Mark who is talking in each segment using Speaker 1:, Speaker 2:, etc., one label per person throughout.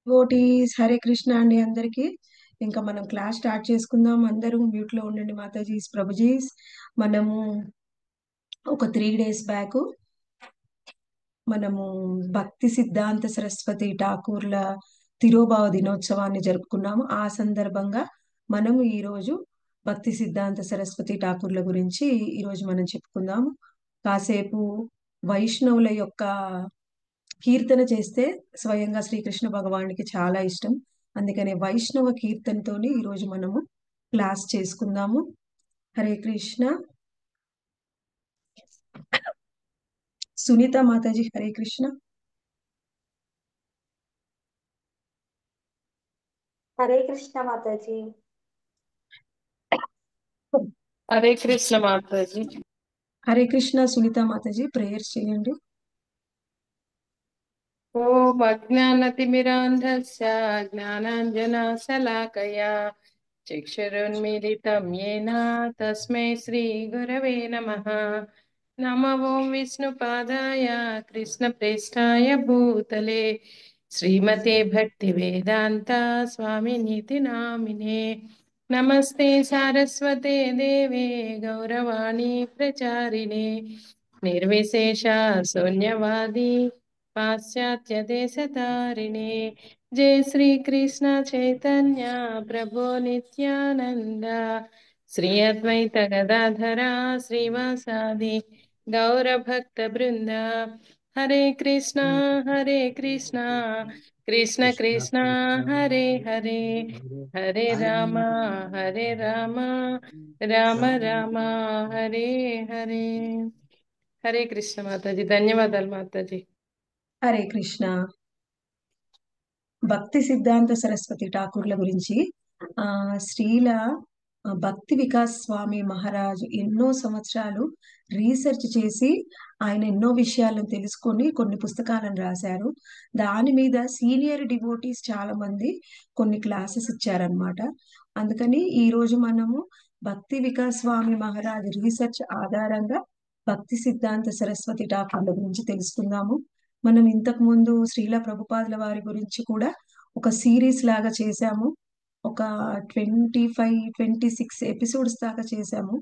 Speaker 1: Devotees Hare Krishna అండి అందరికి. ఇంకా మనం క్లాస్ స్టార్ట్ చేసుకుందాం. అందరూ మ్యూట్ లో ఉండండి మాతాజీస్ ప్రభుజీస్. మనము ఒక 3 days బ్యాక్ మనము భక్తి సిద్ధాంత సరస్వతి ఠాకూర్ల తిరోభావ దినోత్సవాన్ని జరుపుకున్నాము. ఆ సందర్భంగా మనము ఈరోజు భక్తి సిద్ధాంత సరస్వతి ఠాకూర్ల గురించి ఈరోజు మనం చెప్పుకుందాము. కాసేపు వైష్ణవుల యొక్క కీర్తన చేస్తే స్వయంగా శ్రీకృష్ణ భగవానుడికి చాలా ఇష్టం. అందుకనే వైష్ణవ కీర్తనతోని ఈరోజు మనము క్లాస్ చేసుకుందాము. హరే కృష్ణ. సునీత మాతాజీ హరే కృష్ణ.
Speaker 2: हरे कृष्ण माता जी।
Speaker 3: हरे कृष्ण माता जी।
Speaker 1: హరే కృష్ణ సునీత మాతాజీ ప్రేయర్స్ చేయండి.
Speaker 3: ओम अज्ञानतिमिरान्धस्य ज्ञानाञ्जनशलाकया चक्षुरुन्मीलितं येन तस्मै श्रीगुरवे नमः। नमो ओं विष्णुपादाय कृष्णप्रेष्ठाय भूतले श्रीमते भक्तिवेदान्त स्वामिनीति नामिने। नमस्ते सारस्वते देवे गौरवाणी प्रचारिणे निर्विशेष शून्यवादी पाश्चात्य देशतारिणे। जय श्री कृष्ण चैतन्य प्रभु नित्यानंद श्री अद्वैत गदाधरा श्रीवासादि गौर भक्त वृंद। हरे कृष्णा कृष्ण कृष्ण हरे हरे हरे राम राम राम हरे हरे। हरे कृष्ण माता जी। धन्यवाद माता जी।
Speaker 1: హరే కృష్ణ. భక్తి సిద్ధాంత సరస్వతి ఠాకూర్ల గురించి శ్రీల భక్తి వికాస్ స్వామి మహారాజు ఎన్నో సంవత్సరాలు రీసెర్చ్ చేసి ఆయన ఎన్నో విషయాలను తెలుసుకొని కొన్ని పుస్తకాలను రాశారు. దాని మీద సీనియర్ డివోటీస్ చాలా మంది కొన్ని క్లాసెస్ ఇచ్చారనమాట. అందుకని ఈ రోజు మనము భక్తి వికాస్ స్వామి మహారాజ్ రీసెర్చ్ ఆధారంగా భక్తి సిద్ధాంత సరస్వతి ఠాకూర్ల గురించి తెలుసుకుందాము. మనం ఇంతకు ముందు శ్రీల ప్రభుపాదుల వారి గురించి కూడా ఒక సిరీస్ లాగా చేశాము. ఒక 25-26 ఎపిసోడ్స్ దాకా చేశాము.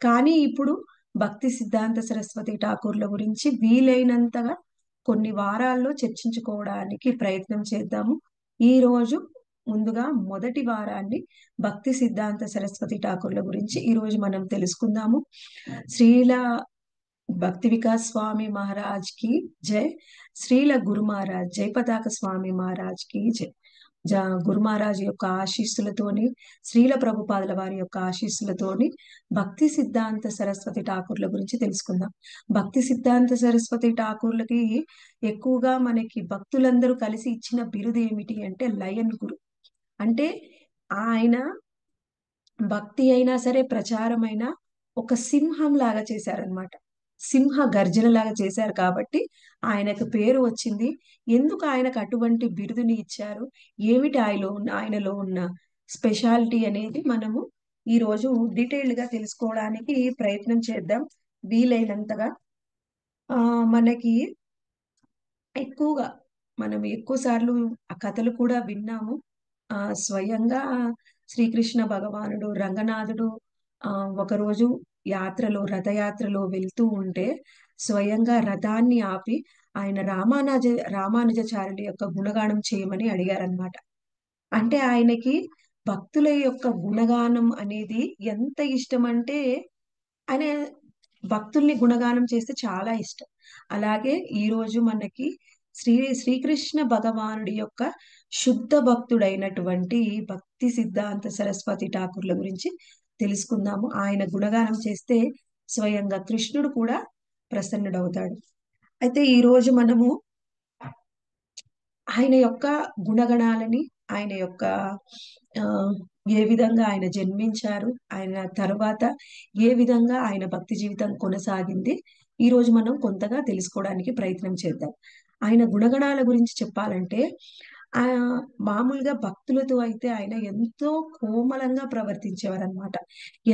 Speaker 1: కానీ ఇప్పుడు భక్తి సిద్ధాంత సరస్వతి ఠాకూర్ల గురించి వీలైనంతగా కొన్ని వారాల్లో చర్చించుకోవడానికి ప్రయత్నం చేద్దాము. ఈ రోజు ముందుగా మొదటి వారాన్ని భక్తి సిద్ధాంత సరస్వతి ఠాకూర్ల గురించి ఈ రోజు మనం తెలుసుకుందాము. శ్రీల భక్తి వికాస్ స్వామి మహారాజ్ కి జై. శ్రీల గురు మహారాజ్ జై పతాక స్వామి మహారాజ్ కి జై. గురు మహారాజ్ యొక్క ఆశీస్సులతోని శ్రీల ప్రభుపాదుల వారి యొక్క ఆశీస్సులతోని భక్తి సిద్ధాంత సరస్వతి ఠాకూర్ల గురించి తెలుసుకుందాం. భక్తి సిద్ధాంత సరస్వతి ఠాకూర్లకి ఎక్కువగా మనకి భక్తులందరూ కలిసి ఇచ్చిన బిరుదు ఏమిటి అంటే లయన్ గురు. అంటే ఆయన భక్తి అయినా సరే ప్రచారం అయినా ఒక సింహం లాగా చేశారనమాట. సింహ గర్జన లాగా చేశారు కాబట్టి ఆయనకు పేరు వచ్చింది. ఎందుకు ఆయనకు అటువంటి బిరుదుని ఇచ్చారు, ఏమిటి ఆయనలో ఉన్న స్పెషాలిటీ అనేది మనము ఈ రోజు డీటెయిల్డ్ గా తెలుసుకోవడానికి ప్రయత్నం చేద్దాం వీలైనంతగా. మనకి ఎక్కువగా మనం ఎక్కువ సార్లు ఆ కథలు కూడా విన్నాము. స్వయంగా శ్రీకృష్ణ భగవానుడు రంగనాథుడు ఒకరోజు రథయాత్రలో వెళ్తూ ఉంటే స్వయంగా రథాన్ని ఆపి ఆయన రామానుజాచార్యుల యొక్క గుణగానం చేయమని అడిగారనమాట. అంటే ఆయనకి భక్తుల యొక్క గుణగానం అనేది ఎంత ఇష్టం అంటే ఆయన భక్తుల్ని గుణగానం చేస్తే చాలా ఇష్టం. అలాగే ఈ రోజు మనకి శ్రీకృష్ణ భగవానుడి యొక్క శుద్ధ భక్తుడైనటువంటి భక్తి సిద్ధాంత సరస్వతి ఠాకూర్ల గురించి తెలుసుకుందాము. ఆయన గుణగానం చేస్తే స్వయంగా కృష్ణుడు కూడా ప్రసన్నుడవుతాడు. అయితే ఈ రోజు మనము ఆయన యొక్క గుణగణాలని, ఆయన యొక్క ఏ విధంగా ఆయన జన్మించారు, ఆయన తర్వాత ఏ విధంగా ఆయన భక్తి జీవితం కొనసాగింది, ఈ రోజు మనం కొంతగా తెలుసుకోవడానికి ప్రయత్నం చేద్దాం. ఆయన గుణగణాల గురించి చెప్పాలంటే ఆ మామూలుగా భక్తులతో అయితే ఆయన ఎంతో కోమలంగా ప్రవర్తించేవారు అనమాట.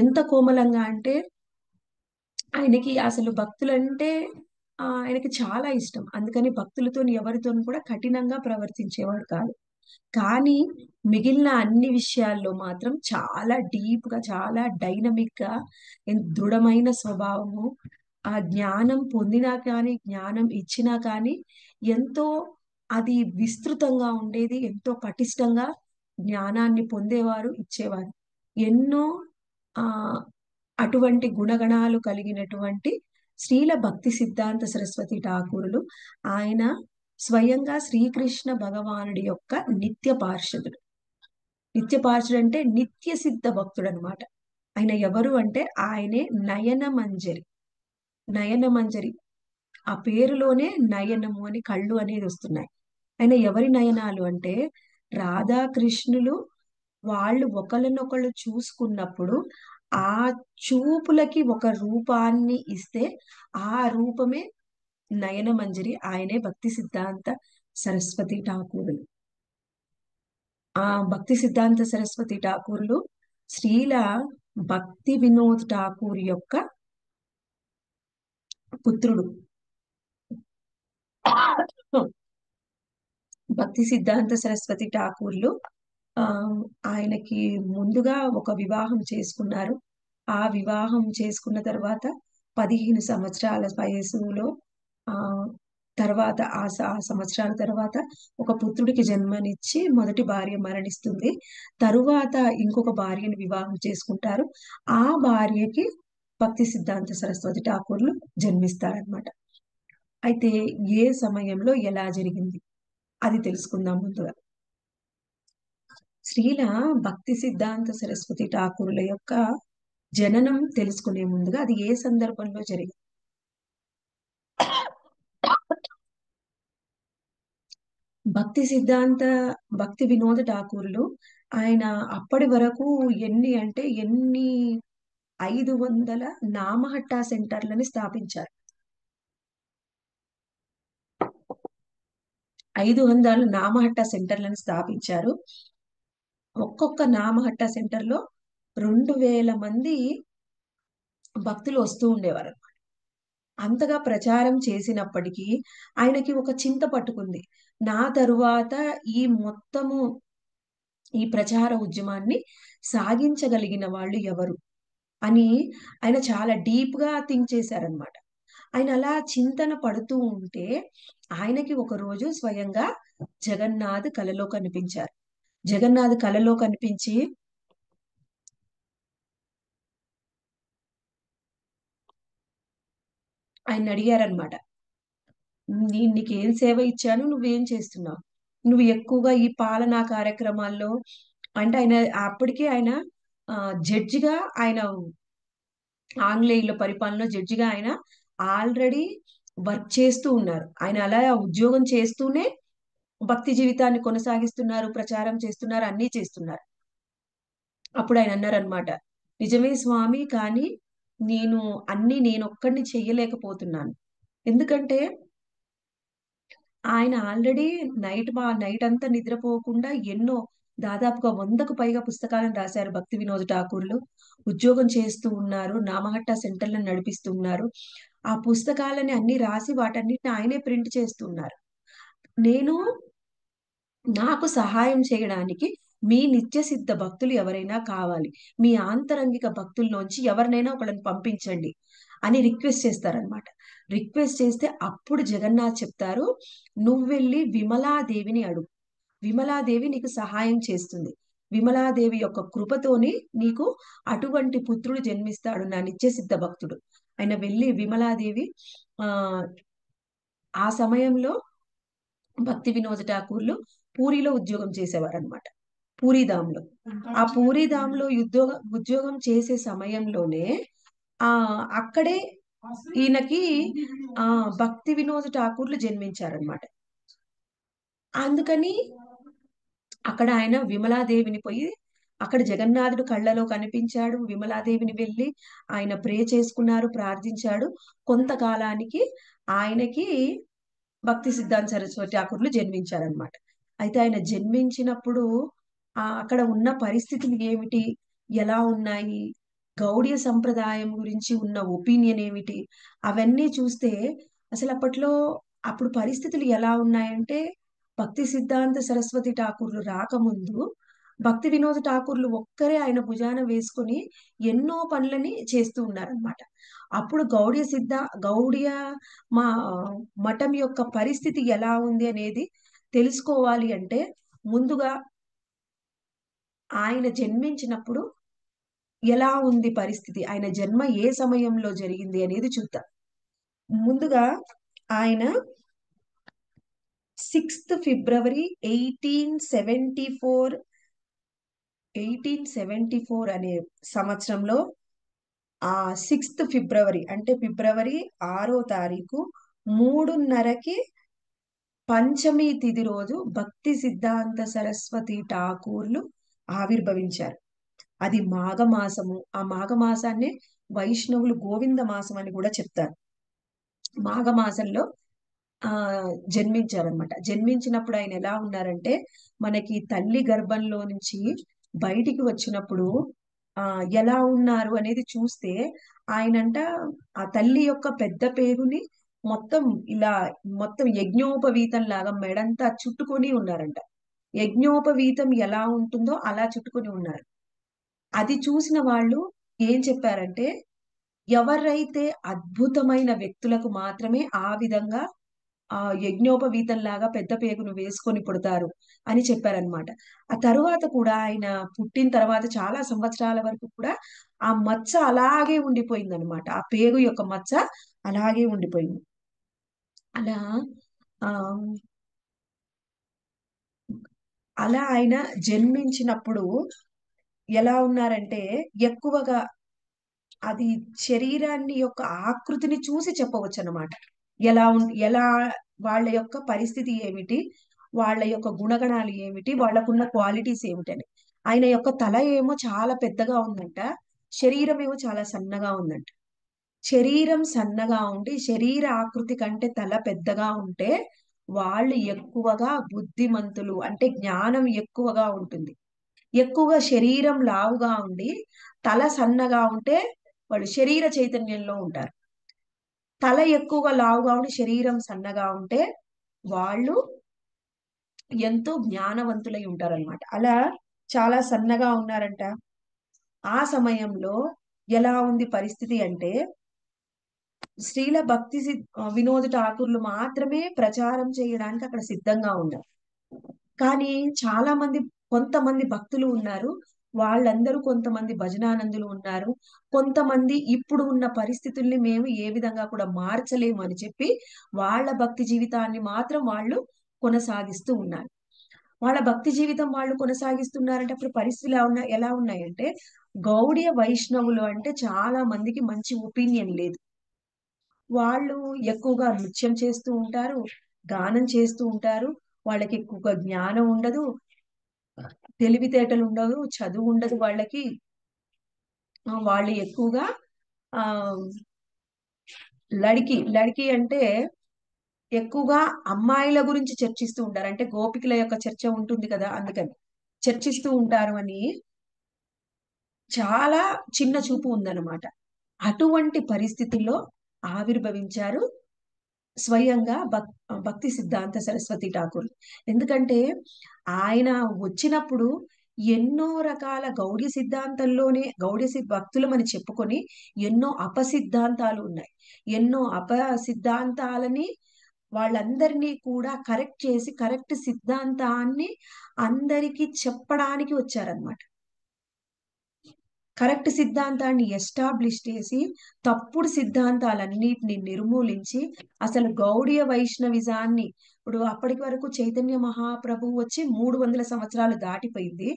Speaker 1: ఎంత కోమలంగా అంటే ఆయనకి అసలు భక్తులంటే ఆయనకి చాలా ఇష్టం. అందుకని భక్తులతో ఎవరితో కూడా కఠినంగా ప్రవర్తించేవాడు కాదు. కానీ మిగిలిన అన్ని విషయాల్లో మాత్రం చాలా డీప్ గా, చాలా డైనమిక్ గా, దృఢమైన స్వభావము, ఆ జ్ఞానం పొందినా కానీ, జ్ఞానం ఇచ్చినా కానీ ఎంతో అది విస్తృతంగా ఉండేది. ఎంతో పటిష్టంగా జ్ఞానాన్ని పొందేవారు, ఇచ్చేవారు. ఎన్నో ఆ అటువంటి గుణగణాలు కలిగినటువంటి శ్రీల భక్తి సిద్ధాంత సరస్వతి ఠాకూరులు. ఆయన స్వయంగా శ్రీకృష్ణ భగవానుడి యొక్క నిత్య పార్షదుడు. నిత్య పార్షదుడు అంటే నిత్య సిద్ధ భక్తుడు అనమాట. ఆయన ఎవరు అంటే ఆయనే నయన మంజరి. నయన మంజరి, ఆ పేరులోనే నయనము అని, కళ్ళు అనేది వస్తున్నాయి. ఆయన ఎవరి నయనాలు అంటే రాధాకృష్ణులు వాళ్ళు ఒకళ్ళనొకళ్ళు చూసుకున్నప్పుడు ఆ చూపులకి ఒక రూపాన్ని ఇస్తే ఆ రూపమే నయన మంజరి. ఆయనే భక్తి సిద్ధాంత సరస్వతి ఠాకూరులు. ఆ భక్తి సిద్ధాంత సరస్వతి ఠాకూరులు శ్రీల భక్తి వినోద్ ఠాకూర్ యొక్క పుత్రుడు. భక్తి సిద్ధాంత సరస్వతి ఠాకూర్లు ఆ ఆయనకి ముందుగా ఒక వివాహం చేసుకున్నారు. ఆ వివాహం చేసుకున్న తర్వాత 15 సంవత్సరాల వయసులో ఆ తర్వాత ఆ సంవత్సరాల తర్వాత ఒక పుత్రుడికి జన్మనిచ్చి మొదటి భార్య మరణిస్తుంది. తరువాత ఇంకొక భార్యను వివాహం చేసుకుంటారు. ఆ భార్యకి భక్తి సిద్ధాంత సరస్వతి ఠాకూర్లు జన్మిస్తారనమాట. అయితే ఏ సమయంలో ఎలా జరిగింది అది తెలుసుకుందాం ముందుగా. శ్రీల భక్తి సిద్ధాంత సరస్వతి ఠాకూరుల యొక్క జననం తెలుసుకునే ముందుగా అది ఏ సందర్భంలో జరిగింది. భక్తి సిద్ధాంత భక్తి వినోద ఠాకూరులు ఆయన అప్పటి వరకు ఎన్ని 500 నామహట్టా సెంటర్లని స్థాపించారు. 500 నామహట్టా సెంటర్లను స్థాపించారు. ఒక్కొక్క నామహట్టా సెంటర్ లో 2000 మంది భక్తులు వస్తూ ఉండేవారు. అంతగా ప్రచారం చేసినప్పటికీ ఆయనకి ఒక చింత పట్టుకుంది. నా తరువాత మొత్తము ఈ ప్రచార ఉద్యమాన్ని సాగించగలిగిన వాళ్ళు ఎవరు అని ఆయన చాలా డీప్ గా థింక్ చేశారనమాట. ఆయన అలా చింతన పడుతూ ఉంటే ఆయనకి ఒక రోజు స్వయంగా జగన్నాథ్ కలలో కనిపించారు. జగన్నాథ్ కలలో కనిపించి ఆయన అడిగారనమాట, నీకేం సేవ ఇచ్చాను, నువ్వేం చేస్తున్నావు, నువ్వు ఎక్కువగా ఈ పాలనా కార్యక్రమాల్లో అంటే ఆయన అప్పటికే ఆయన జడ్జిగా, ఆయన ఆంగ్లేయుల పరిపాలనలో జడ్జిగా ఆయన ఆల్రెడీ వర్క్ చేస్తూ ఉన్నారు. ఆయన అలా ఉద్యోగం చేస్తూనే భక్తి జీవితాన్ని కొనసాగిస్తున్నారు, ప్రచారం చేస్తున్నారు, అన్నీ చేస్తున్నారు. అప్పుడు ఆయన అన్నారనమాట, నిజమే స్వామి, కానీ నేనొక్కడిని చెయ్యలేకపోతున్నాను. ఎందుకంటే ఆయన ఆల్రెడీ నైట్ అంతా నిద్రపోకుండా దాదాపుగా 100కు పైగా పుస్తకాలను రాశారు భక్తి వినోద్ ఠాకూర్లు. ఉద్యోగం చేస్తూ ఉన్నారు, నామహట్టా సెంటర్లను నడిపిస్తూ ఉన్నారు. ఆ పుస్తకాలని అన్ని రాసి వాటన్నిటిని ఆయనే ప్రింట్ చేస్తున్నారు. నాకు సహాయం చేయడానికి మీ నిత్య సిద్ధ భక్తులు ఎవరైనా కావాలి, మీ ఆంతరంగిక భక్తుల్లోంచి ఎవరినైనా ఒకళ్ళని పంపించండి అని రిక్వెస్ట్ చేస్తారనమాట. రిక్వెస్ట్ చేస్తే అప్పుడు జగన్నాథ్ చెప్తారు, నువ్వు వెళ్ళి విమలాదేవిని అడుగు, విమలాదేవి నీకు సహాయం చేస్తుంది, విమలాదేవి యొక్క కృపతోని నీకు అటువంటి పుత్రుడు జన్మిస్తాడు, నా నిత్య సిద్ధ భక్తుడు. ఆయన వెళ్ళి విమలాదేవి ఆ ఆ సమయంలో భక్తి వినోద్ ఠాకూర్లు పూరిలో ఉద్యోగం చేసేవారు అనమాట. పూరీధాంలో. ఆ పూరీధాంలో ఉద్యోగం చేసే సమయంలోనే అక్కడే ఈయనకి భక్తి వినోద్ ఠాకూర్లు జన్మించారనమాట. అందుకని అక్కడ ఆయన విమలాదేవిని పోయి, అక్కడ జగన్నాథుడు కళ్ళలో కనిపించాడు, విమలాదేవిని వెళ్ళి ఆయన ప్రే చేసుకున్నారు, ప్రార్థించాడు. కొంతకాలానికి ఆయనకి భక్తి సిద్ధాంత సరస్వతి ఠాకూర్లు జన్మించారనమాట. అయితే ఆయన జన్మించినప్పుడు అక్కడ ఉన్న పరిస్థితులు ఏమిటి, ఎలా ఉన్నాయి, గౌడీయ సంప్రదాయం గురించి ఉన్న ఒపీనియన్ ఏమిటి, అవన్నీ చూస్తే అసలు అప్పుడు పరిస్థితులు ఎలా ఉన్నాయంటే భక్తి సిద్ధాంత సరస్వతి ఠాకూర్లు రాకముందు భక్తి వినోద్ ఠాకూర్లు ఒక్కరే ఆయన భుజాన వేసుకుని ఎన్నో పనులని చేస్తూ ఉన్నారనమాట. అప్పుడు గౌడియ మా మఠం యొక్క పరిస్థితి ఎలా ఉంది అనేది తెలుసుకోవాలి అంటే ముందుగా ఆయన జన్మించినప్పుడు ఎలా ఉంది పరిస్థితి, ఆయన జన్మ ఏ సమయంలో జరిగింది అనేది చూద్దాం. ముందుగా ఆయన 6th ఫిబ్రవరి 1874 అనే సంవత్సరంలో, ఆ 6th ఫిబ్రవరి అంటే ఫిబ్రవరి 6వ తారీఖు 3:30కి పంచమి తిథి రోజు భక్తి సిద్ధాంత సరస్వతి ఠాకూర్లు ఆవిర్భవించారు. అది మాఘమాసము. ఆ మాఘమాసాన్ని వైష్ణవులు గోవింద మాసం అని కూడా చెప్తారు. మాఘమాసంలో జన్మించారనమాట. జన్మించినప్పుడు ఆయన ఎలా ఉన్నారంటే, మనకి తల్లి గర్భంలో నుంచి బయటికి వచ్చినప్పుడు ఎలా ఉన్నారు అనేది చూస్తే, ఆయనంట ఆ తల్లి యొక్క పెద్ద పేగుని మొత్తం ఇలా మొత్తం యజ్ఞోపవీతం లాగా మెడంతా చుట్టుకొని ఉన్నారంట. యజ్ఞోపవీతం ఎలా ఉంటుందో అలా చుట్టుకొని ఉన్నారు. అది చూసిన వాళ్ళు ఏం చెప్పారంటే, ఎవరైతే అద్భుతమైన వ్యక్తులకు మాత్రమే ఆ విధంగా ఆ యజ్ఞోపవీతంలాగా పెద్ద పేగును వేసుకొని పుడతారు అని చెప్పారనమాట. ఆ తరువాత కూడా ఆయన పుట్టిన తర్వాత చాలా సంవత్సరాల వరకు కూడా ఆ మచ్చ అలాగే ఉండిపోయిందనమాట. ఆ పేగు యొక్క మచ్చ అలాగే ఉండిపోయింది. అలా ఆ అలా ఆయన జన్మించినప్పుడు ఎలా ఉన్నారంటే, ఎక్కువగా అది శరీరాన్ని యొక్క ఆకృతిని చూసి చెప్పవచ్చు అన్నమాట. ఎలా వాళ్ళ యొక్క పరిస్థితి ఏమిటి, వాళ్ళ యొక్క గుణగణాలు ఏమిటి, వాళ్ళకున్న క్వాలిటీస్ ఏమిటని. ఆయన యొక్క తల ఏమో చాలా పెద్దగా ఉందంట, శరీరం ఏమో చాలా సన్నగా ఉందంట. శరీరం సన్నగా ఉండి శరీర ఆకృతి కంటే తల పెద్దగా ఉంటే వాళ్ళు ఎక్కువగా బుద్ధిమంతులు, అంటే జ్ఞానం ఎక్కువగా ఉంటుంది. ఎక్కువగా శరీరం లావుగా ఉండి తల సన్నగా ఉంటే వాళ్ళు శరీర చైతన్యంలో ఉంటారు. తల ఎక్కువగా లావుగా ఉండి శరీరం సన్నగా ఉంటే వాళ్ళు ఎంతో జ్ఞానవంతులై ఉంటారన్నమాట. అలా చాలా సన్నగా ఉన్నారంట. ఆ సమయంలో ఎలా ఉంది పరిస్థితి అంటే, శ్రీల వినోద్ ఠాకూర్లు మాత్రమే ప్రచారం చేయడానికి అక్కడ సిద్ధంగా ఉన్నారు. కానీ చాలా మంది, కొంతమంది భక్తులు ఉన్నారు. వాళ్ళందరూ కొంతమంది భజనానందులు ఉన్నారు. కొంతమంది ఇప్పుడు ఉన్న పరిస్థితుల్ని మేము ఏ విధంగా కూడా మార్చలేము అని చెప్పి వాళ్ళ భక్తి జీవితాన్ని మాత్రం వాళ్ళు కొనసాగిస్తూ ఉన్నారు. వాళ్ళ భక్తి జీవితం వాళ్ళు కొనసాగిస్తున్నారంటే అప్పుడు పరిస్థితులు ఎలా ఉన్నాయంటే, గౌడియ వైష్ణవులు అంటే చాలా మందికి మంచి ఒపీనియన్ లేదు. వాళ్ళు ఎక్కువగా నృత్యం చేస్తూ ఉంటారు, గానం చేస్తూ ఉంటారు. వాళ్ళకి ఎక్కువగా జ్ఞానం ఉండదు, తెలివితేటలు ఉండదు, చదువు ఉండదు వాళ్ళకి. వాళ్ళు ఎక్కువగా ఆ లడికి అంటే ఎక్కువగా అమ్మాయిల గురించి చర్చిస్తూ ఉంటారు. అంటే గోపికల యొక్క చర్చ ఉంటుంది కదా, అందుకని చర్చిస్తూ ఉంటారు అని చాలా చిన్న చూపు ఉందన్నమాట. అటువంటి పరిస్థితుల్లో ఆవిర్భవించారు స్వయంగా భక్తి సిద్ధాంత సరస్వతి ఠాకూర్. ఎందుకంటే ఆయన వచ్చినప్పుడు ఎన్నో రకాల గౌడీ సిద్ధాంతంలోనే భక్తులమని చెప్పుకొని ఎన్నో అపసిద్ధాంతాలు ఉన్నాయి. ఎన్నో అపసిద్ధాంతాలని వాళ్ళందరినీ కూడా కరెక్ట్ చేసి కరెక్ట్ సిద్ధాంతాన్ని అందరికీ చెప్పడానికి వచ్చారనమాట. కరెక్ట్ సిద్ధాంతాన్ని ఎస్టాబ్లిష్ చేసి తప్పుడు సిద్ధాంతాలన్నిటిని నిర్మూలించి అసలు గౌడీయ వైష్ణవిజాన్ని, ఇప్పుడు అప్పటి వరకు చైతన్య మహాప్రభు వచ్చి 300 సంవత్సరాలు దాటిపోయింది.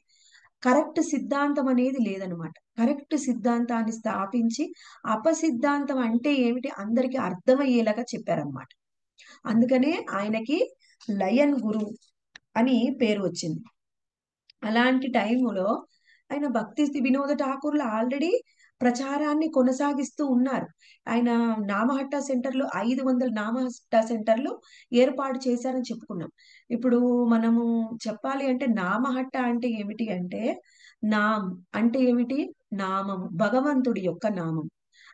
Speaker 1: కరెక్ట్ సిద్ధాంతం అనేది లేదనమాట. కరెక్ట్ సిద్ధాంతాన్ని స్థాపించి అపసిద్ధాంతం అంటే ఏమిటి అందరికీ అర్థమయ్యేలాగా చెప్పారనమాట. అందుకనే ఆయనకి లయన్ గురు అని పేరు వచ్చింది. అలాంటి టైములో ఆయన భక్తి వినోద ఠాకూర్లు ఆల్రెడీ ప్రచారాన్ని కొనసాగిస్తూ ఉన్నారు. ఆయన నామహట్ట సెంటర్లో 500 నామహట్ట సెంటర్లు ఏర్పాటు చేశారని చెప్పుకున్నాం. ఇప్పుడు మనము చెప్పాలి అంటే నామహట్ట అంటే ఏమిటి అంటే, నామ్ అంటే ఏమిటి, నామము, భగవంతుడి యొక్క నామం.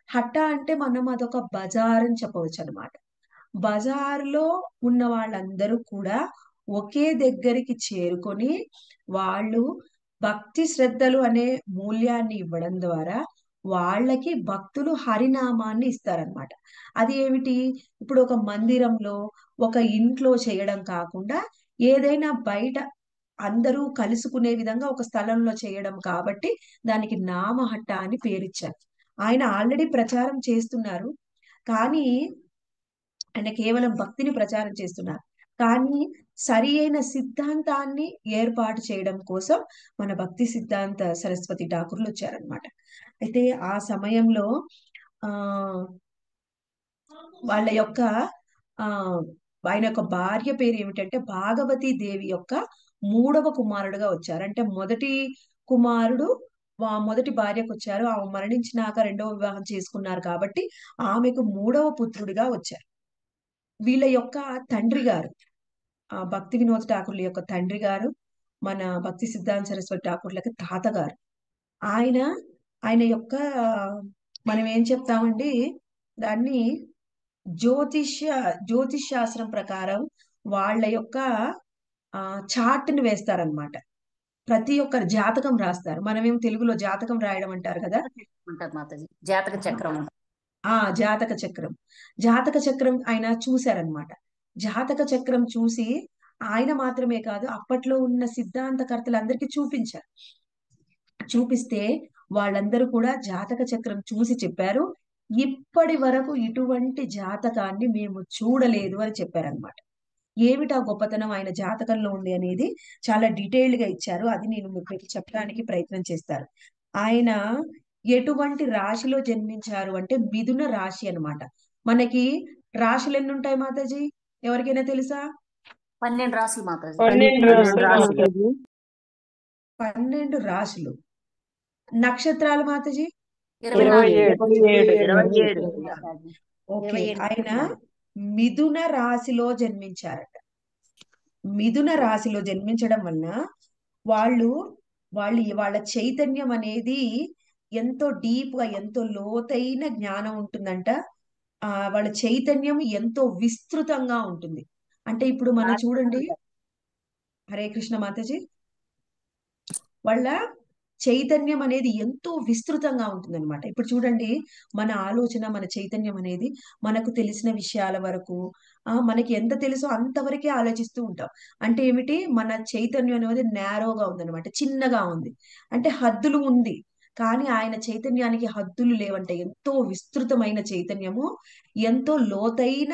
Speaker 1: హట్ట అంటే మనం అదొక బజార్ అని చెప్పవచ్చు అనమాట. బజార్లో ఉన్న వాళ్ళందరూ కూడా ఒకే దగ్గరికి చేరుకొని వాళ్ళు భక్తి శ్రద్ధలు అనే మూల్యాన్ని ఇవ్వడం ద్వారా వాళ్ళకి భక్తులు హరినామాన్ని ఇస్తారనమాట. అది ఏమిటి? ఇప్పుడు ఒక మందిరంలో ఒక ఇంట్లో చేయడం కాకుండా ఏదైనా బయట అందరూ కలుసుకునే విధంగా ఒక స్థలంలో చేయడం కాబట్టి దానికి నామహట్ట అని పేరిచ్చారు. ఆయన ఆల్రెడీ ప్రచారం చేస్తున్నారు. కానీ ఆయన కేవలం భక్తిని ప్రచారం చేస్తున్నారు. కానీ సరి అయిన సిద్ధాంతాన్ని ఏర్పాటు చేయడం కోసం మన భక్తి సిద్ధాంత సరస్వతి ఠాకూర్లు వచ్చారనమాట. అయితే ఆ సమయంలో ఆ వాళ్ళ యొక్క ఆ ఆయన యొక్క భార్య పేరు ఏమిటంటే భాగవతి దేవి యొక్క మూడవ కుమారుడుగా వచ్చారు. అంటే మొదటి కుమారుడు మొదటి భార్యకు వచ్చారు. ఆమె మరణించినాక రెండవ వివాహం చేసుకున్నారు కాబట్టి ఆమెకు మూడవ పుత్రుడిగా వచ్చారు. వీళ్ళ యొక్క తండ్రి గారు భక్తి వినోద్ ఠాకూర్ల యొక్క తండ్రి గారు మన భక్తి సిద్ధాంత సరస్వతి ఠాకూర్లకి తాతగారు. ఆయన ఆయన యొక్క మనం ఏం చెప్తామండి దాన్ని జ్యోతిష్ శాస్త్రం ప్రకారం వాళ్ళ యొక్క చార్ట్ ని వేస్తారనమాట. ప్రతి ఒక్కరు జాతకం రాస్తారు. మనమేం తెలుగులో జాతకం రాయడం అంటారు కదా.
Speaker 4: ఉంటారు మాతాజీ, జాతక చక్రం.
Speaker 1: జాతక చక్రం ఆయన చూశారనమాట. జాతక చక్రం చూసి ఆయన మాత్రమే కాదు అప్పట్లో ఉన్న సిద్ధాంతకర్తలందరికీ చూపించారు. చూపిస్తే వాళ్ళందరూ కూడా జాతక చక్రం చూసి చెప్పారు, ఇప్పటి వరకు ఇటువంటి జాతకాన్ని మేము చూడలేదు అని చెప్పారనమాట. ఏమిటా గొప్పతనం ఆయన జాతకంలో ఉంది అనేది చాలా డీటెయిల్డ్ గా ఇచ్చారు. అది నేను మీకు చెప్పడానికి ప్రయత్నం చేస్తారు. ఆయన ఎటువంటి రాశిలో జన్మించారు అంటే మిథున రాశి అన్నమాట. మనకి రాశులు ఎన్ని ఉంటాయి మాతాజీ? ఎవరికైనా తెలుసా?
Speaker 4: 12 రాసులు మాతాజీ.
Speaker 1: 12 రాశులు. నక్షత్రాలు మాతాజీ?
Speaker 4: 27 మాతాజీ.
Speaker 1: ఓకే, ఆయన మిథున రాశిలో జన్మించారట. మిథున రాశిలో జన్మించడం వలన వాళ్ళ చైతన్యం అనేది ఎంతో డీప్ గా ఎంతో లోతైన జ్ఞానం ఉంటుందంట. వాళ్ళ చైతన్యం ఎంతో విస్తృతంగా ఉంటుంది. అంటే ఇప్పుడు మనం చూడండి, హరే కృష్ణ మాతాజీ, వాళ్ళ చైతన్యం అనేది ఎంతో విస్తృతంగా ఉంటుందన్నమాట. ఇప్పుడు చూడండి, మన ఆలోచన మన చైతన్యం అనేది మనకు తెలిసిన విషయాల వరకు మనకి ఎంత తెలుసో అంతవరకే ఆలోచిస్తూ ఉంటాం. అంటే ఏమిటి, మన చైతన్యం అనేది నేరోగా ఉందన్నమాట, చిన్నగా ఉంది. అంటే హద్దులు ఉంది, కానీ ఆయన చైతన్యానికి హద్దులు లేవంటే ఎంతో విస్తృతమైన చైతన్యము, ఎంతో లోతైన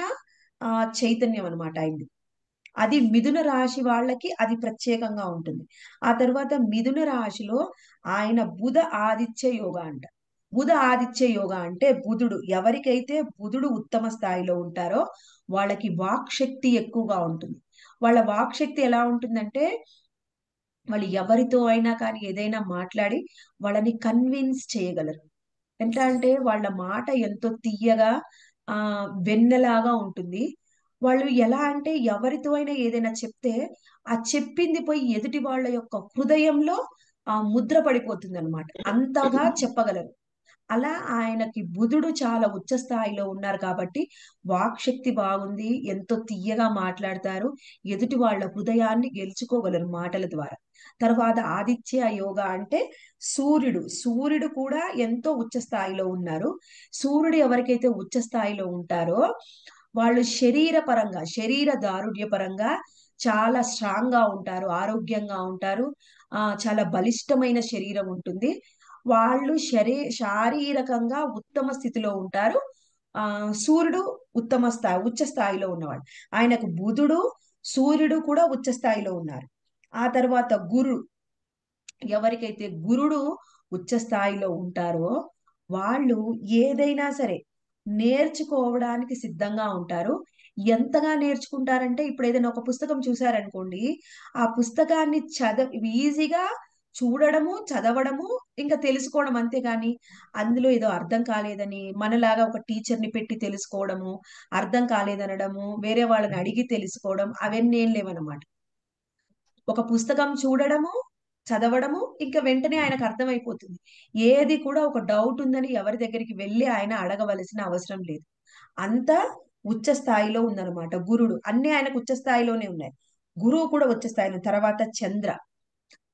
Speaker 1: చైతన్యం అనమాట ఆయనది. అది మిథున రాశి వాళ్ళకి అది ప్రత్యేకంగా ఉంటుంది. ఆ తర్వాత మిథున రాశిలో ఆయన బుధ ఆదిత్య యోగా అంట. బుధ ఆదిత్య యోగా అంటే బుధుడు, ఎవరికైతే బుధుడు ఉత్తమ స్థాయిలో ఉంటారో వాళ్ళకి వాక్ శక్తి ఎక్కువగా ఉంటుంది. వాళ్ళ వాక్ శక్తి ఎలా ఉంటుందంటే వాళ్ళు ఎవరితో అయినా కానీ ఏదైనా మాట్లాడి వాళ్ళని కన్విన్స్ చేయగలరు. ఎంత అంటే వాళ్ళ మాట ఎంతో తీయగా వెన్నెలాగా ఉంటుంది. వాళ్ళు ఎలా అంటే ఎవరితో అయినా ఏదైనా చెప్తే ఆ చెప్పింది పోయి ఎదుటి వాళ్ళ యొక్క హృదయంలో ముద్ర పడిపోతుంది అనమాట, అంతగా చెప్పగలరు. అలా ఆయనకి బుధుడు చాలా ఉచ్చ స్థాయిలో ఉన్నారు కాబట్టి వాక్ శక్తి బాగుంది, ఎంతో తీయగా మాట్లాడతారు, ఎదుటి వాళ్ళ హృదయాన్ని గెలుచుకోగలరు మాటల ద్వారా. తర్వాత ఆదిత్య యోగా అంటే సూర్యుడు కూడా ఎంతో ఉచ్చ స్థాయిలో ఉన్నారు. సూర్యుడు ఎవరికైతే ఉచ్చ స్థాయిలో ఉంటారో వాళ్ళు శరీర దారుఢ్య పరంగా చాలా స్ట్రాంగ్ గా ఉంటారు, ఆరోగ్యంగా ఉంటారు, చాలా బలిష్టమైన శరీరం ఉంటుంది. వాళ్ళు శారీరకంగా ఉత్తమ స్థితిలో ఉంటారు. సూర్యుడు ఉచ్చ స్థాయిలో ఉన్నవాడు. ఆయనకు బుధుడు సూర్యుడు కూడా ఉచ్చ స్థాయిలో ఉన్నారు. ఆ తర్వాత ఎవరికైతే గురుడు ఉచ్చ స్థాయిలో ఉంటారో వాళ్ళు ఏదైనా సరే నేర్చుకోవడానికి సిద్ధంగా ఉంటారు. ఎంతగా నేర్చుకుంటారంటే ఇప్పుడు ఏదైనా ఒక పుస్తకం చూసారనుకోండి, ఆ పుస్తకాన్ని ఈజీగా చూడడము, చదవడము, ఇంకా తెలుసుకోవడం, అంతేగాని అందులో ఏదో అర్థం కాలేదని మనలాగా ఒక టీచర్ని పెట్టి తెలుసుకోవడము, అర్థం కాలేదనడము, వేరే వాళ్ళని అడిగి తెలుసుకోవడం, అవన్నీ ఏం లేవన్నమాట. ఒక పుస్తకం చూడడము, చదవడము, ఇంకా వెంటనే ఆయనకు అర్థమైపోతుంది. ఏది కూడా ఒక డౌట్ ఉందని ఎవరి దగ్గరికి వెళ్ళి ఆయన అడగవలసిన అవసరం లేదు. అంత ఉచ్చ స్థాయిలో ఉందన్నమాట గురుడు. అన్ని ఆయనకు ఉచ్చ స్థాయిలోనే ఉన్నాయి. గురువు కూడా ఉచ్చ స్థాయిలో, తర్వాత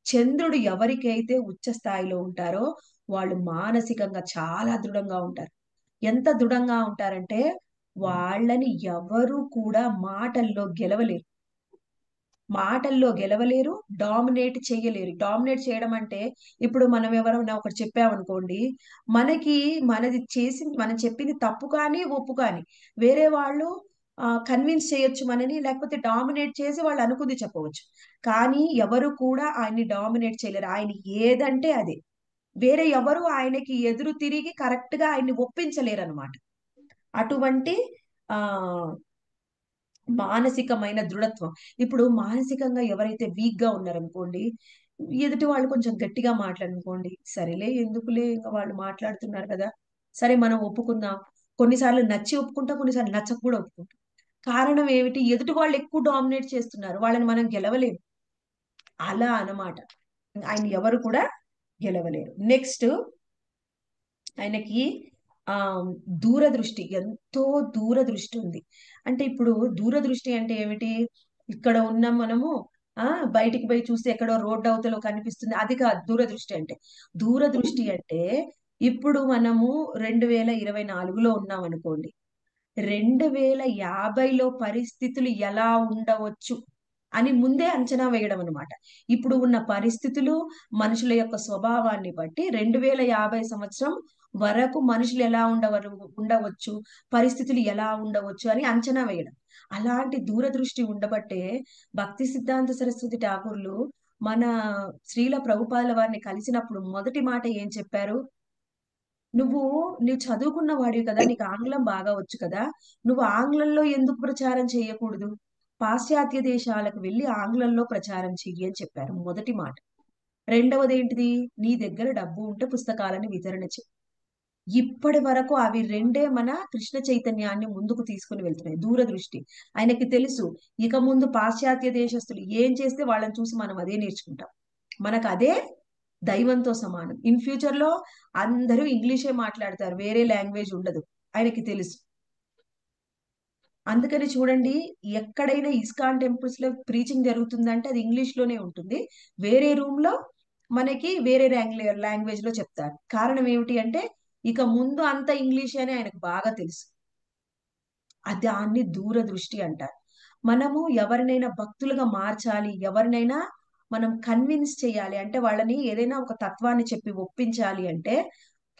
Speaker 1: చంద్రుడు ఎవరికైతే ఉచ్చ స్థాయిలో ఉంటారో వాళ్ళు మానసికంగా చాలా దృఢంగా ఉంటారు. ఎంత దృఢంగా ఉంటారంటే వాళ్ళని ఎవరు కూడా మాటల్లో గెలవలేరు, డామినేట్ చెయ్యలేరు. డామినేట్ చేయడం అంటే ఇప్పుడు మనం ఎవరైనా ఒకటి చెప్పామనుకోండి, మనకి మనం చెప్పింది తప్పు కానీ ఒప్పు కానీ వేరే వాళ్ళు కన్విన్స్ చేయొచ్చు మనని, లేకపోతే డామినేట్ చేసి వాళ్ళు అనుకుంది చెప్పవచ్చు. కానీ ఎవరు కూడా ఆయన్ని డామినేట్ చేయలేరు. ఆయన ఏదంటే అదే. వేరే ఎవరు ఆయనకి ఎదురు తిరిగి కరెక్ట్ గా ఆయన్ని ఒప్పించలేరు అనమాట. అటువంటి ఆ మానసికమైన దృఢత్వం. ఇప్పుడు మానసికంగా ఎవరైతే వీక్ గా ఉన్నారనుకోండి, ఎదుటి వాళ్ళు కొంచెం గట్టిగా మాట్లాడనుకోండి, సరేలే ఎందుకులే ఇంకా వాళ్ళు మాట్లాడుతున్నారు కదా, సరే మనం ఒప్పుకుందాం. కొన్నిసార్లు నచ్చి ఒప్పుకుంటాం, కొన్నిసార్లు నచ్చక కూడా ఒప్పుకుంటాం. కారణం ఏమిటి? ఎదుటి వాళ్ళు ఎక్కువ డామినేట్ చేస్తున్నారు, వాళ్ళని మనం గెలవలేము. అలా అన్నమాట. ఆయన ఎవరు కూడా గెలవలేరు. నెక్స్ట్ ఆయనకి ఆ దూరదృష్టి, ఎంతో దూరదృష్టి ఉంది. అంటే ఇప్పుడు దూరదృష్టి అంటే ఏమిటి? ఇక్కడ ఉన్నాం మనము, ఆ బయటికి పోయి చూస్తే ఎక్కడో రోడ్డు అవతల కనిపిస్తుంది, అది కాదు దూరదృష్టి అంటే. దూరదృష్టి అంటే ఇప్పుడు మనము 2024లో ఉన్నాం అనుకోండి, 2050లో పరిస్థితులు ఎలా ఉండవచ్చు అని ముందే అంచనా వేయడం అనమాట. ఇప్పుడు ఉన్న పరిస్థితులు, మనుషుల యొక్క స్వభావాన్ని బట్టి 2050 వరకు మనుషులు ఎలా ఉండవచ్చు, పరిస్థితులు ఎలా ఉండవచ్చు అని అంచనా వేయడం. అలాంటి దూరదృష్టి ఉండబట్టే భక్తి సిద్ధాంత సరస్వతి ఠాకూర్లు మన శ్రీల ప్రభుపాదుల వారిని కలిసినప్పుడు మొదటి మాట ఏం చెప్పారు? నువ్వు చదువుకున్న వాడివి కదా, నీకు ఆంగ్లం బాగా వచ్చు కదా, నువ్వు ఆంగ్లంలో ఎందుకు ప్రచారం చేయకూడదు? పాశ్చాత్య దేశాలకు వెళ్ళి ఆంగ్లంలో ప్రచారం చెయ్యి అని చెప్పారు మొదటి మాట. రెండవది ఏంటిది? నీ దగ్గర డబ్బు ఉంటే పుస్తకాలను వితరణ చెయ్యి. ఇప్పటి వరకు అవి రెండే మన కృష్ణ చైతన్యాన్ని ముందుకు తీసుకుని వెళ్తున్నాయి. దూరదృష్టి. ఆయనకి తెలుసు, ఇక ముందు పాశ్చాత్య దేశస్తులు ఏం చేస్తే వాళ్ళని చూసి మనం అదే నేర్చుకుంటాం, మనకు అదే దైవంతో సమానం. ఇన్ ఫ్యూచర్ లో అందరూ ఇంగ్లీషే మాట్లాడతారు, వేరే లాంగ్వేజ్ ఉండదు, ఆయనకి తెలుసు. అందుకని చూడండి, ఎక్కడైనా ఇస్కాన్ టెంపుల్స్ లో ప్రీచింగ్ జరుగుతుందంటే అది ఇంగ్లీష్ లోనే ఉంటుంది, వేరే రూమ్ లో మనకి వేరే లాంగ్వేజ్ లో చెప్తారు. కారణం ఏమిటి అంటే ఇక ముందు అంత ఇంగ్లీష్ అని ఆయనకు బాగా తెలుసు. దాన్ని దూరదృష్టి అంటారు. మనము ఎవరినైనా భక్తులుగా మార్చాలి, ఎవరినైనా మనం కన్విన్స్ చేయాలి అంటే, వాళ్ళని ఏదైనా ఒక తత్వాన్ని చెప్పి ఒప్పించాలి అంటే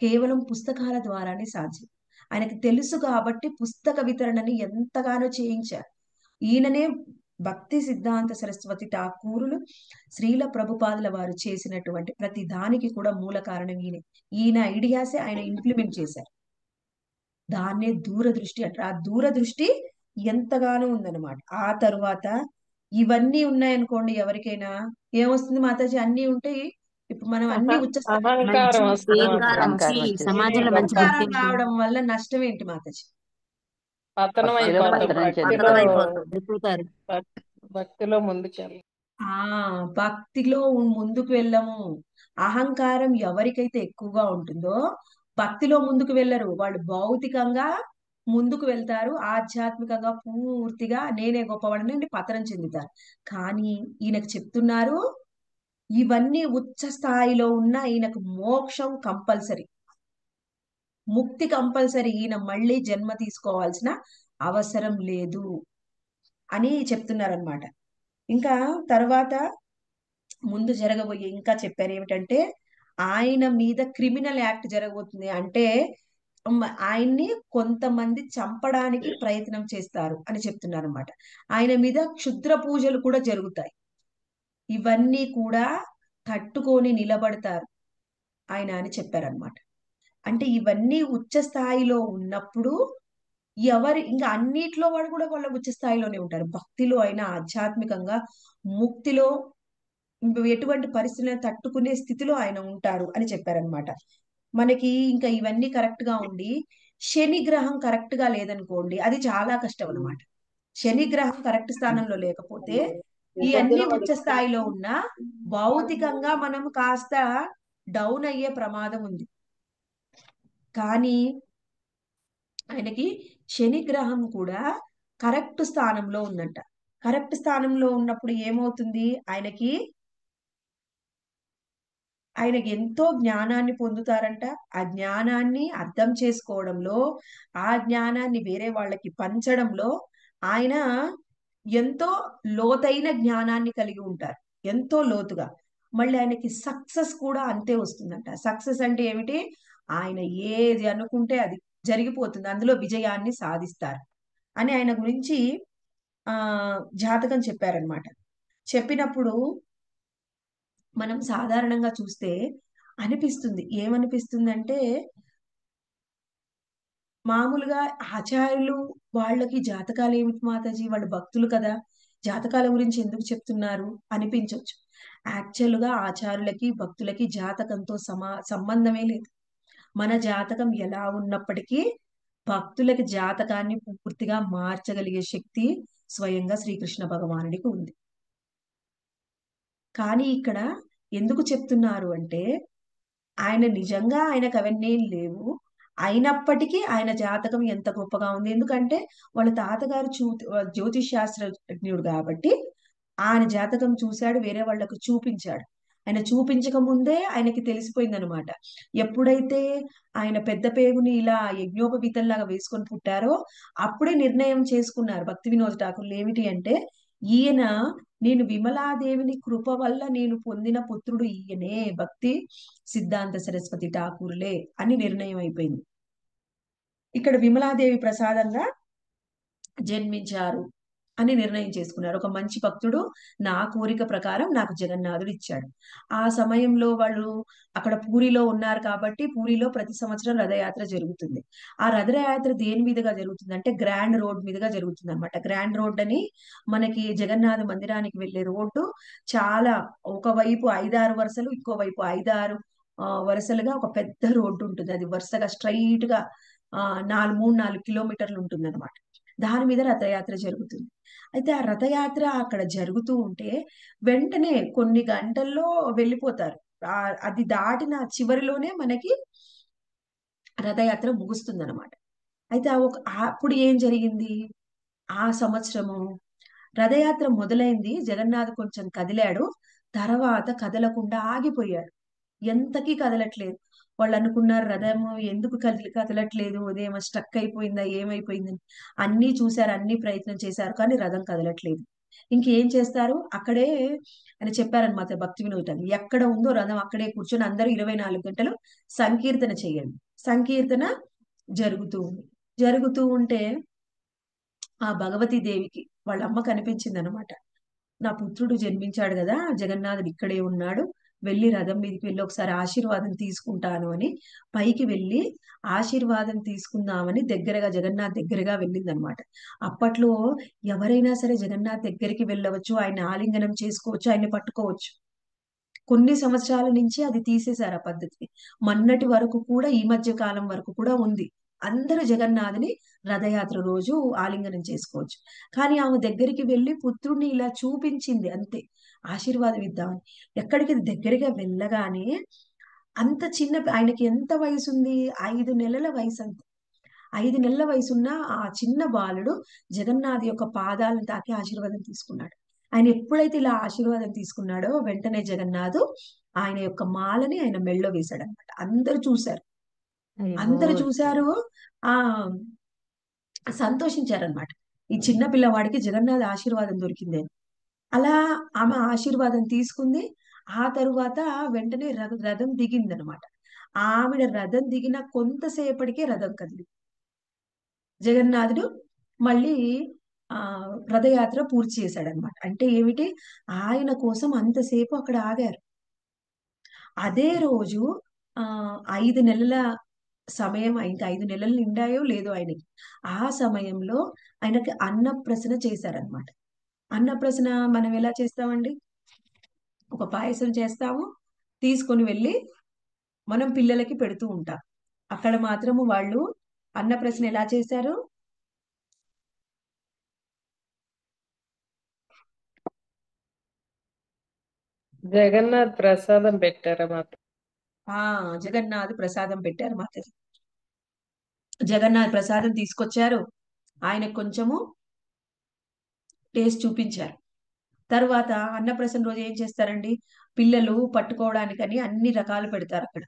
Speaker 1: కేవలం పుస్తకాల ద్వారానే సాధ్యం. ఆయనకు తెలుసు కాబట్టి పుస్తక వితరణని ఎంతగానో చేయించారు. ఈయననే భక్తి సిద్ధాంత సరస్వతి ఠాకూరులు శ్రీల ప్రభుపాదుల వారు చేసినటువంటి ప్రతి దానికి కూడా మూల కారణం ఈయన ఐడియాసే ఆయన ఇంప్లిమెంట్ చేశారు. దాన్నే దూరదృష్టి అంటారు. ఆ దూరదృష్టి ఎంతగానో ఉందన్నమాట. ఆ తరువాత ఇవన్నీ ఉన్నాయనుకోండి, ఎవరికైనా ఏమొస్తుంది మాతాజీ? అన్ని ఉంటే ఇప్పుడు మనం అన్ని
Speaker 3: అహంకారం
Speaker 4: మంచి
Speaker 3: వస్తుంది
Speaker 4: అహంకారం
Speaker 3: మాతాజీ.
Speaker 4: వచ్చి
Speaker 5: వచ్చేసి
Speaker 4: సమాజంలో మంచి
Speaker 1: అహంకారం
Speaker 4: గుర్తింపు
Speaker 1: రావడం వల్ల నష్టం ఏంటి మాతాజీ?
Speaker 3: పతనం
Speaker 5: భక్తిలో
Speaker 3: అయిపోతాం.
Speaker 5: పతనం
Speaker 3: భక్తిలో
Speaker 4: పతనం అయిపోతారు, దిక్కుతారు.
Speaker 3: భక్తిలో ముందుకెళ్ళి
Speaker 1: ఆ భక్తిలో ముందుకు వెళ్ళము. అహంకారం ఎవరికైతే ఎక్కువగా ఉంటుందో భక్తిలో ముందుకు వెళ్ళరు, వాళ్ళు భౌతికంగా ముందుకు వెళ్తారు, ఆధ్యాత్మికంగా పూర్తిగా నేనే గొప్పవాడిని పతనం చెందుతారు. కానీ ఈయనకు చెప్తున్నారు, ఇవన్నీ ఉచ్చ స్థాయిలో ఉన్న ఈయనకు మోక్షం కంపల్సరీ, ముక్తి కంపల్సరీ, ఈయన మళ్ళీ జన్మ తీసుకోవాల్సిన అవసరం లేదు అని చెప్తున్నారనమాట. ఇంకా తర్వాత ముందు జరగబోయే ఇంకా చెప్పారు ఏమిటంటే, ఆయన మీద క్రిమినల్ యాక్ట్ జరగబోతుంది. అంటే ఆయన్ని కొంతమంది చంపడానికి ప్రయత్నం చేస్తారు అని చెప్తున్నారు అనమాట. ఆయన మీద క్షుద్ర పూజలు కూడా జరుగుతాయి. ఇవన్నీ కూడా తట్టుకొని నిలబడతారు ఆయన అని చెప్పారనమాట. అంటే ఇవన్నీ ఉచ్చ స్థాయిలో ఉన్నప్పుడు ఇంకా అన్నిట్లో వాడు కూడా వాళ్ళ ఉచ్చ స్థాయిలోనే ఉంటారు. భక్తిలో అయినా, ఆధ్యాత్మికంగా, ముక్తిలో, ఎటువంటి పరిస్థితులను తట్టుకునే స్థితిలో ఆయన ఉంటారు అని చెప్పారనమాట. మనకి ఇంకా ఇవన్నీ కరెక్ట్ గా ఉండి శని గ్రహం కరెక్ట్ గా లేదనుకోండి, అది చాలా కష్టం అనమాట. శని గ్రహం కరెక్ట్ స్థానంలో లేకపోతే ఈ అన్ని ఉచ్చ స్థాయిలో ఉన్న భౌతికంగా మనం కాస్త డౌన్ అయ్యే ప్రమాదం ఉంది. కానీ ఆయనకి శని గ్రహం కూడా కరెక్ట్ స్థానంలో ఉందంట. కరెక్ట్ స్థానంలో ఉన్నప్పుడు ఏమవుతుంది, ఆయనకి ఎంతో జ్ఞానాన్ని పొందుతారంట. ఆ జ్ఞానాన్ని అర్థం చేసుకోవడంలో, ఆ జ్ఞానాన్ని వేరే వాళ్ళకి పంచడంలో ఆయన ఎంతో లోతైన జ్ఞానాన్ని కలిగి ఉంటారు, ఎంతో లోతుగా. మళ్ళీ ఆయనకి సక్సెస్ కూడా అంతే వస్తుందంట. సక్సెస్ అంటే ఏమిటి, ఆయన ఏది అనుకుంటే అది జరిగిపోతుంది, అందులో విజయాన్ని సాధిస్తారు అని ఆయన గురించి ఆ జాతకం చెప్పారనమాట. చెప్పినప్పుడు మనం సాధారణంగా చూస్తే అనిపిస్తుంది, ఏమనిపిస్తుందంటే మామూలుగా ఆచార్యులు వాళ్ళకి జాతకాలు ఏమిటి మాతాజీ, వాళ్ళు భక్తులు కదా, జాతకాల గురించి ఎందుకు చెప్తున్నారు అనిపించవచ్చు. యాక్చువల్ గా ఆచార్యులకి భక్తులకి జాతకంతో సంబంధమే లేదు. మన జాతకం ఎలా ఉన్నప్పటికీ భక్తులకి జాతకాన్ని పూర్తిగా మార్చగలిగే శక్తి స్వయంగా శ్రీకృష్ణ భగవానుడికి ఉంది. కానీ ఇక్కడ ఎందుకు చెప్తున్నారు అంటే, ఆయన నిజంగా ఆయనకు అవన్నీ లేవు, అయినప్పటికీ ఆయన జాతకం ఎంత గొప్పగా ఉంది. ఎందుకంటే వాళ్ళ తాతగారు జ్యోతిష్ శాస్త్రజ్ఞుడు కాబట్టి ఆయన జాతకం చూశాడు, వేరే వాళ్ళకు చూపించాడు. ఆయన చూపించక ముందే ఆయనకి తెలిసిపోయింది అనమాట. ఎప్పుడైతే ఆయన పెద్ద పేగుని ఇలా యజ్ఞోపవీతంలాగా వేసుకొని పుట్టారో అప్పుడే నిర్ణయం చేసుకున్నారు భక్తి వినోద్ ఠాకూర్లు. ఏమిటి అంటే, ఈయన, నేను విమలాదేవిని కృప వల్ల నేను పొందిన పుత్రుడు ఈయనే, భక్తి సిద్ధాంత సరస్వతి ఠాకూర్లే అని నిర్ణయం అయిపోయింది. ఇక్కడ విమలాదేవి ప్రసాదంగా జన్మించారు అని నిర్ణయం చేసుకున్నారు. ఒక మంచి భక్తుడు నా కోరిక ప్రకారం నాకు జగన్నాథుడు ఇచ్చాడు. ఆ సమయంలో వాళ్ళు అక్కడ పూరిలో ఉన్నారు కాబట్టి పూరిలో ప్రతి సంవత్సరం రథయాత్ర జరుగుతుంది. ఆ రథయాత్ర దేని మీదుగా జరుగుతుంది అంటే గ్రాండ్ రోడ్ మీదుగా జరుగుతుంది అనమాట. గ్రాండ్ రోడ్ అని మనకి జగన్నాథ మందిరానికి వెళ్లే రోడ్డు చాలా, ఒకవైపు 5-6 వరుసలు, ఇంకోవైపు 5-6 వరుసలుగా ఒక పెద్ద రోడ్డు ఉంటుంది. అది వరుసగా స్ట్రైట్ గా 3-4 కిలోమీటర్లు ఉంటుంది అనమాట. దాని మీద రథయాత్ర జరుగుతుంది. అయితే ఆ రథయాత్ర అక్కడ జరుగుతూ ఉంటే వెంటనే కొన్ని గంటల్లో వెళ్ళిపోతారు. అది దాటిన చివరిలోనే మనకి రథయాత్ర ముగుస్తుంది అనమాట. అయితే అప్పుడు ఏం జరిగింది, ఆ సంవత్సరము రథయాత్ర మొదలైంది, జగన్నాథ్ కొంచెం కదిలాడు, తర్వాత కదలకుండా ఆగిపోయాడు, ఎంతకీ కదలట్లేదు. వాళ్ళు అనుకున్నారు రథము ఎందుకు కదలట్లేదు, ఉదయం స్టక్ అయిపోయిందా, ఏమైపోయిందని. అన్ని చూశారు, అన్ని ప్రయత్నం చేశారు, కానీ రథం కదలట్లేదు. ఇంకేం చేస్తారు, అక్కడే అని చెప్పారనమాట భక్తి వినోదం, ఎక్కడ ఉందో రథం అక్కడే కూర్చొని అందరూ 24 గంటలు సంకీర్తన చేయండి. సంకీర్తన జరుగుతూ ఉంటే ఆ భగవతి దేవికి వాళ్ళ అమ్మ కనిపించింది అనమాట. నా పుత్రుడు జన్మించాడు కదా, జగన్నాథుడు ఇక్కడే ఉన్నాడు, వెళ్ళి రథం మీదకి వెళ్ళి ఒకసారి ఆశీర్వాదం తీసుకుంటాను అని పైకి వెళ్ళి ఆశీర్వాదం తీసుకుందామని జగన్నాథ్ దగ్గరగా వెళ్ళింది అనమాట. అప్పట్లో ఎవరైనా సరే జగన్నాథ్ దగ్గరికి వెళ్ళవచ్చు, ఆయన ఆలింగనం చేసుకోవచ్చు, ఆయన్ని పట్టుకోవచ్చు. కొన్ని సంవత్సరాల నుంచి అది తీసేశారు ఆ పద్ధతిని. మొన్నటి వరకు కూడా, ఈ మధ్య కాలం వరకు కూడా ఉంది. అందరూ జగన్నాథుని రథయాత్ర రోజు ఆలింగనం చేసుకోవచ్చు. కానీ ఆమె దగ్గరికి వెళ్ళి పుత్రుడిని ఇలా చూపించింది అంతే, ఆశీర్వాదం ఇద్దామని. ఎక్కడికి దగ్గరగా వెళ్ళగానే అంత చిన్న, ఆయనకి ఎంత వయసు ఉంది, 5 నెలల వయసు అంత. 5 నెలల వయసున్న ఆ చిన్న బాలుడు జగన్నాథ్ యొక్క పాదాలను తాకి ఆశీర్వాదం తీసుకున్నాడు. ఆయన ఎప్పుడైతే ఇలా ఆశీర్వాదం తీసుకున్నాడో వెంటనే జగన్నాథు ఆయన యొక్క మాలని ఆయన మెళ్ళో వేశాడు అనమాట. అందరూ చూశారు, ఆ సంతోషించారనమాట. ఈ చిన్న పిల్లవాడికి జగన్నాథ్ ఆశీర్వాదం దొరికింది. అలా ఆమె ఆశీర్వాదం తీసుకుంది. ఆ తరువాత వెంటనే రథం దిగిందనమాట. ఆవిడ రథం దిగిన కొంతసేపటికే రథం కదిలి జగన్నాథుడు మళ్ళీ రథయాత్ర పూర్తి చేశాడనమాట. అంటే ఏమిటి, ఆయన కోసం అంతసేపు అక్కడ ఆగారు. అదే రోజు 5 నెలల సమయం, ఇంకా 5 నెలలు నిండాయో లేదో ఆయనకి, ఆ సమయంలో ఆయనకి అన్నప్రసన చేశారనమాట. అన్నప్రసన మనం ఎలా చేస్తామండి, ఒక పాయసం చేస్తాము, తీసుకొని వెళ్ళి మనం పిల్లలకి పెడుతూ ఉంటాం. అక్కడ మాత్రము వాళ్ళు అన్నప్రసన ఎలా చేశారు,
Speaker 3: జగన్నాథ్ ప్రసాదం పెట్టారా మాత?
Speaker 1: జగన్నాథ్ ప్రసాదం పెట్టారు మాతది. జగన్నాథ్ ప్రసాదం తీసుకొచ్చారు, ఆయన కొంచెము టేస్ట్ చూపించారు. తర్వాత అన్నప్రసన్న రోజు ఏం చేస్తారండి, పిల్లలు పట్టుకోవడానికని అన్ని రకాలు పెడతారు అక్కడ.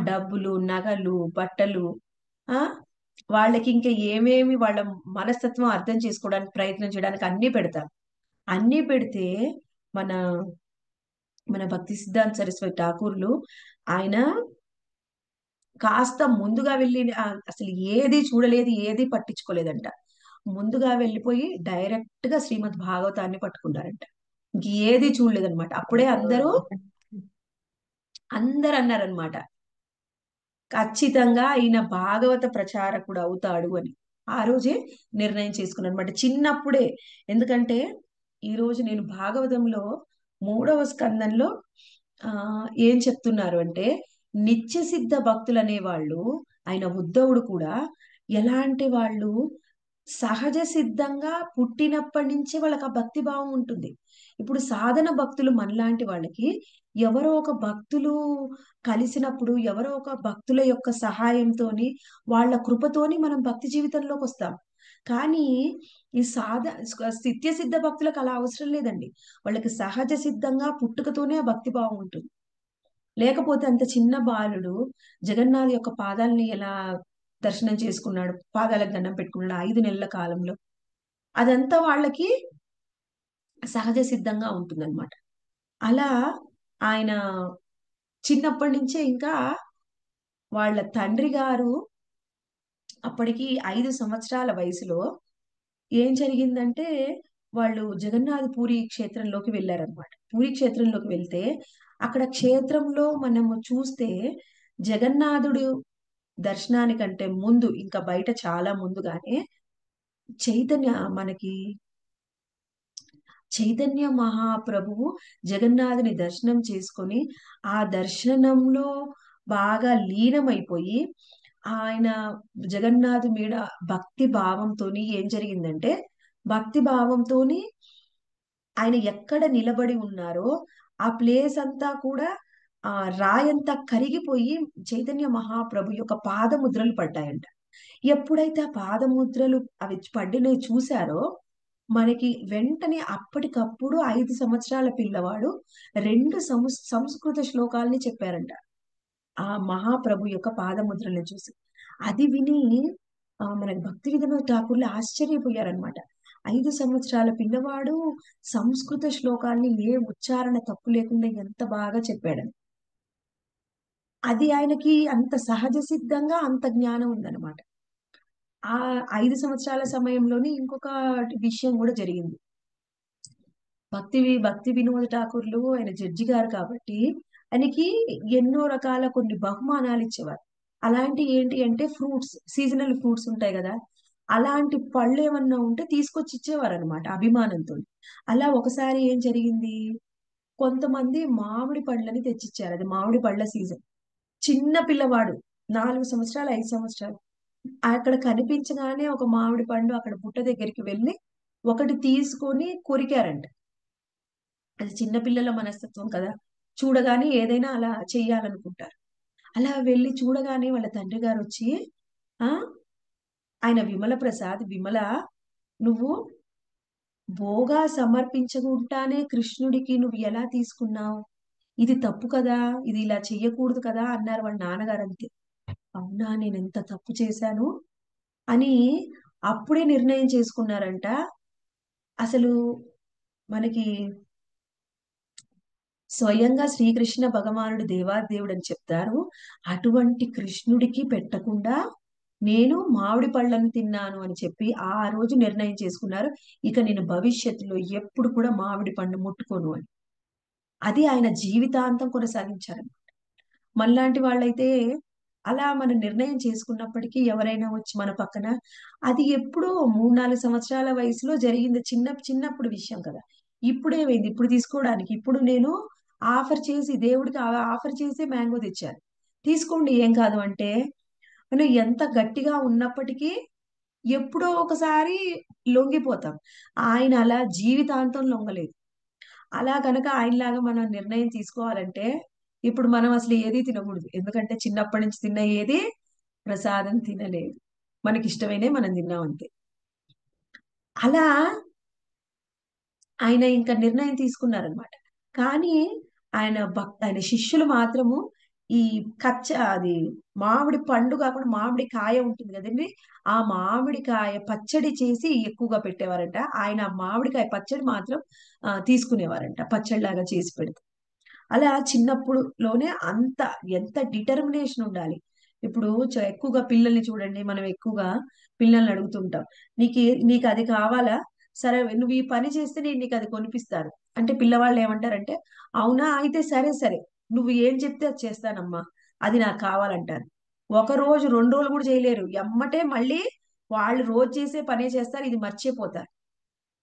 Speaker 1: డబ్బులు, నగలు, బట్టలు, ఆ వాళ్ళకి ఇంకా ఏమేమి వాళ్ళ మనస్తత్వం అర్థం చేసుకోవడానికి ప్రయత్నం చేయడానికి అన్ని పెడతారు. అన్ని పెడితే మన మన భక్తి సిద్ధాంత సరస్వతి ఠాకూర్లు ఆయన కాస్త ముందుగా వెళ్ళి అసలు ఏది చూడలేదు, ఏది పట్టించుకోలేదంట. ముందుగా వెళ్ళిపోయి డైరెక్ట్ గా శ్రీమద్ భాగవతాన్ని పట్టుకున్నారంట. ఇంక ఏది చూడలేదన్నమాట. అప్పుడే అందరు అన్నారనమాట, ఖచ్చితంగా ఈయన భాగవత ప్రచారకుడు అవుతాడు అని. ఆ రోజే నిర్ణయం చేసుకున్నాను అనమాట, చిన్నప్పుడే. ఎందుకంటే ఈ రోజు నేను భాగవతంలో 3వ స్కందంలో ఆ ఏం చెప్తున్నారు అంటే, నిత్య సిద్ధ భక్తులు అనేవాళ్ళు, ఆయన ఉద్ధవుడు కూడా ఎలాంటి వాళ్ళు, సహజ సిద్ధంగా పుట్టినప్పటి నుంచి వాళ్ళకి ఆ భక్తి భావం ఉంటుంది. ఇప్పుడు సాధన భక్తులు మనలాంటి వాళ్ళకి ఎవరో ఒక భక్తులు కలిసినప్పుడు, ఎవరో ఒక భక్తుల యొక్క సహాయంతోని, వాళ్ళ కృపతోని మనం భక్తి జీవితంలోకి వస్తాం. కానీ ఈ నిత్య సిద్ధ భక్తులకు అలా అవసరం లేదండి. వాళ్ళకి సహజ సిద్ధంగా పుట్టుకతోనే ఆ భక్తి భావం ఉంటుంది. లేకపోతే అంత చిన్న బాలుడు జగన్నాథ్ యొక్క పాదాలని ఎలా దర్శనం చేసుకున్నాడు, పాదాలకు దండం పెట్టుకున్నాడు 5 నెలల కాలంలో, అదంతా వాళ్ళకి సహజ సిద్ధంగా ఉంటుందన్నమాట. అలా ఆయన చిన్నప్పటి నుంచే ఇంకా వాళ్ళ తండ్రి గారు అప్పటికి 5 సంవత్సరాల వయసులో ఏం జరిగిందంటే, వాళ్ళు జగన్నాథ్ పూరి క్షేత్రంలోకి వెళ్ళారనమాట. పూరి క్షేత్రంలోకి వెళ్తే అక్కడ క్షేత్రంలో మనము చూస్తే జగన్నాథుడు దర్శనానికంటే ముందు, ఇంకా బయట చాలా ముందుగానే చైతన్య మనకి చైతన్య మహాప్రభువు జగన్నాథుని దర్శనం చేసుకొని, ఆ దర్శనంలో బాగా లీనమైపోయి, ఆయన జగన్నాథు మీద భక్తి భావంతోని ఏం జరిగిందంటే, భక్తి భావంతోని ఆయన ఎక్కడ నిలబడి ఉన్నారో ఆ ప్లేస్ అంతా కూడా రాయంతా కరిగిపోయి చైతన్య మహాప్రభు యొక్క పాదముద్రలు పడ్డాయంట. ఎప్పుడైతే ఆ పాదముద్రలు అవి పడినవి చూశారో, మనకి వెంటనే అప్పటికప్పుడు 5 సంవత్సరాల పిల్లవాడు 2 సంస్కృత శ్లోకాల్ని చెప్పారంట ఆ మహాప్రభు యొక్క పాదముద్రలను చూసి. అది విని మనకి భక్తి వినోద్ ఠాకూర్లు ఆశ్చర్యపోయారనమాట. 5 సంవత్సరాల పిల్లవాడు సంస్కృత శ్లోకాల్ని ఏ ఉచ్చారణ తప్పు లేకుండా ఎంత బాగా చెప్పాడని. అది ఆయనకి అంత సహజ సిద్ధంగా అంత జ్ఞానం ఉందన్నమాట. ఆ 5 సంవత్సరాల సమయంలోనే ఇంకొక విషయం కూడా జరిగింది. భక్తి వినోద్ ఠాకూర్లు ఆయన జడ్జి గారు కాబట్టి ఆయనకి ఎన్నో రకాల కొన్ని బహుమానాలు ఇచ్చేవారు. అలాంటి ఏంటి అంటే ఫ్రూట్స్, సీజనల్ ఫ్రూట్స్ ఉంటాయి కదా, అలాంటి పళ్ళు ఏమన్నా ఉంటే తీసుకొచ్చి ఇచ్చేవారు అనమాట అభిమానంతో. అలా ఒకసారి ఏం జరిగింది, కొంతమంది మామిడి పండ్లని తెచ్చిచ్చారు. అది మామిడి పళ్ళ సీజన్. చిన్న పిల్లవాడు 4 సంవత్సరాలు 5 సంవత్సరాలు అక్కడ కనిపించగానే ఒక మామిడి పండు అక్కడ బుట్ట దగ్గరికి వెళ్ళి ఒకటి తీసుకొని కొరికారంట. అది చిన్నపిల్లల మనస్తత్వం కదా, చూడగానే ఏదైనా అలా చెయ్యాలనుకుంటారు. అలా వెళ్ళి చూడగానే వాళ్ళ తండ్రి గారు వచ్చి, ఆ ఆయన విమల ప్రసాద్, విమల, నువ్వు భోగా సమర్పించకుండానే కృష్ణుడికి నువ్వు ఎలా తీసుకున్నావు, ఇది తప్పు కదా, ఇది ఇలా చెయ్యకూడదు కదా అన్నారు వాళ్ళ నాన్నగారు. అంతే, అవునా నేను ఎంత తప్పు చేశాను అని అప్పుడే నిర్ణయం చేసుకున్నారంట. అసలు మనకి స్వయంగా శ్రీకృష్ణ భగవానుడు దేవాదేవుడు అని చెప్తారు. అటువంటి కృష్ణుడికి పెట్టకుండా నేను మామిడి పళ్ళను తిన్నాను అని చెప్పి ఆ రోజు నిర్ణయం చేసుకున్నారు, ఇక నేను భవిష్యత్తులో ఎప్పుడు కూడా మామిడి పండు ముట్టుకోను అని. అది ఆయన జీవితాంతం కొనసాగించారు. మనలాంటి వాళ్ళైతే అలా మనం నిర్ణయం చేసుకున్నప్పటికీ ఎవరైనా వచ్చి మన పక్కన, అది ఎప్పుడో 3-4 సంవత్సరాల వయసులో జరిగింది, చిన్నప్పుడు విషయం కదా. ఇప్పుడేమైంది, ఇప్పుడు తీసుకోవడానికి, ఇప్పుడు నేను దేవుడికి ఆఫర్ చేసి మ్యాంగో తెచ్చాను, తీసుకోండి ఏం కాదు అంటే, మనం ఎంత గట్టిగా ఉన్నప్పటికీ ఎప్పుడో ఒకసారి లొంగిపోతాం. ఆయన అలా జీవితాంతం లొంగలేదు. అలా కనుక ఆయనలాగా మనం నిర్ణయం తీసుకోవాలంటే ఇప్పుడు మనం అసలు ఏది తినకూడదు. ఎందుకంటే చిన్నప్పటి నుంచి తిన్న ఏది ప్రసాదం తినలేదు, మనకి ఇష్టమైనే మనం తిన్నాం అంతే. అలా ఆయన ఇంకా నిర్ణయం తీసుకున్నారనమాట. కానీ ఆయన శిష్యులు మాత్రము ఈ అది మామిడి పండు కాకుండా మామిడి కాయ ఉంటుంది కదండి. ఆ మామిడికాయ పచ్చడి చేసి ఎక్కువగా పెట్టేవారంట. ఆయన ఆ మామిడికాయ పచ్చడి మాత్రం తీసుకునేవారంట, పచ్చడిలాగా చేసి పెడితే. అలా చిన్నప్పుడులోనే ఎంత డిటర్మినేషన్ ఉండాలి. ఇప్పుడు ఎక్కువగా పిల్లల్ని చూడండి, మనం ఎక్కువగా పిల్లల్ని అడుగుతుంటాం, నీకు అది కావాలా, సరే నువ్వు ఈ పని చేస్తే నేను నీకు అది కొనిపిస్తాను అంటే పిల్లవాళ్ళు ఏమంటారంటే, అవునా అయితే సరే సరే, నువ్వు ఏం చెప్తే అది చేస్తానమ్మా, అది నాకు కావాలంటారు. ఒక రోజు 2 రోజులు కూడా చేయలేరు, ఎమ్మటే మళ్ళీ వాళ్ళు రోజు చేసే పనే చేస్తారు, ఇది మర్చిపోతారు.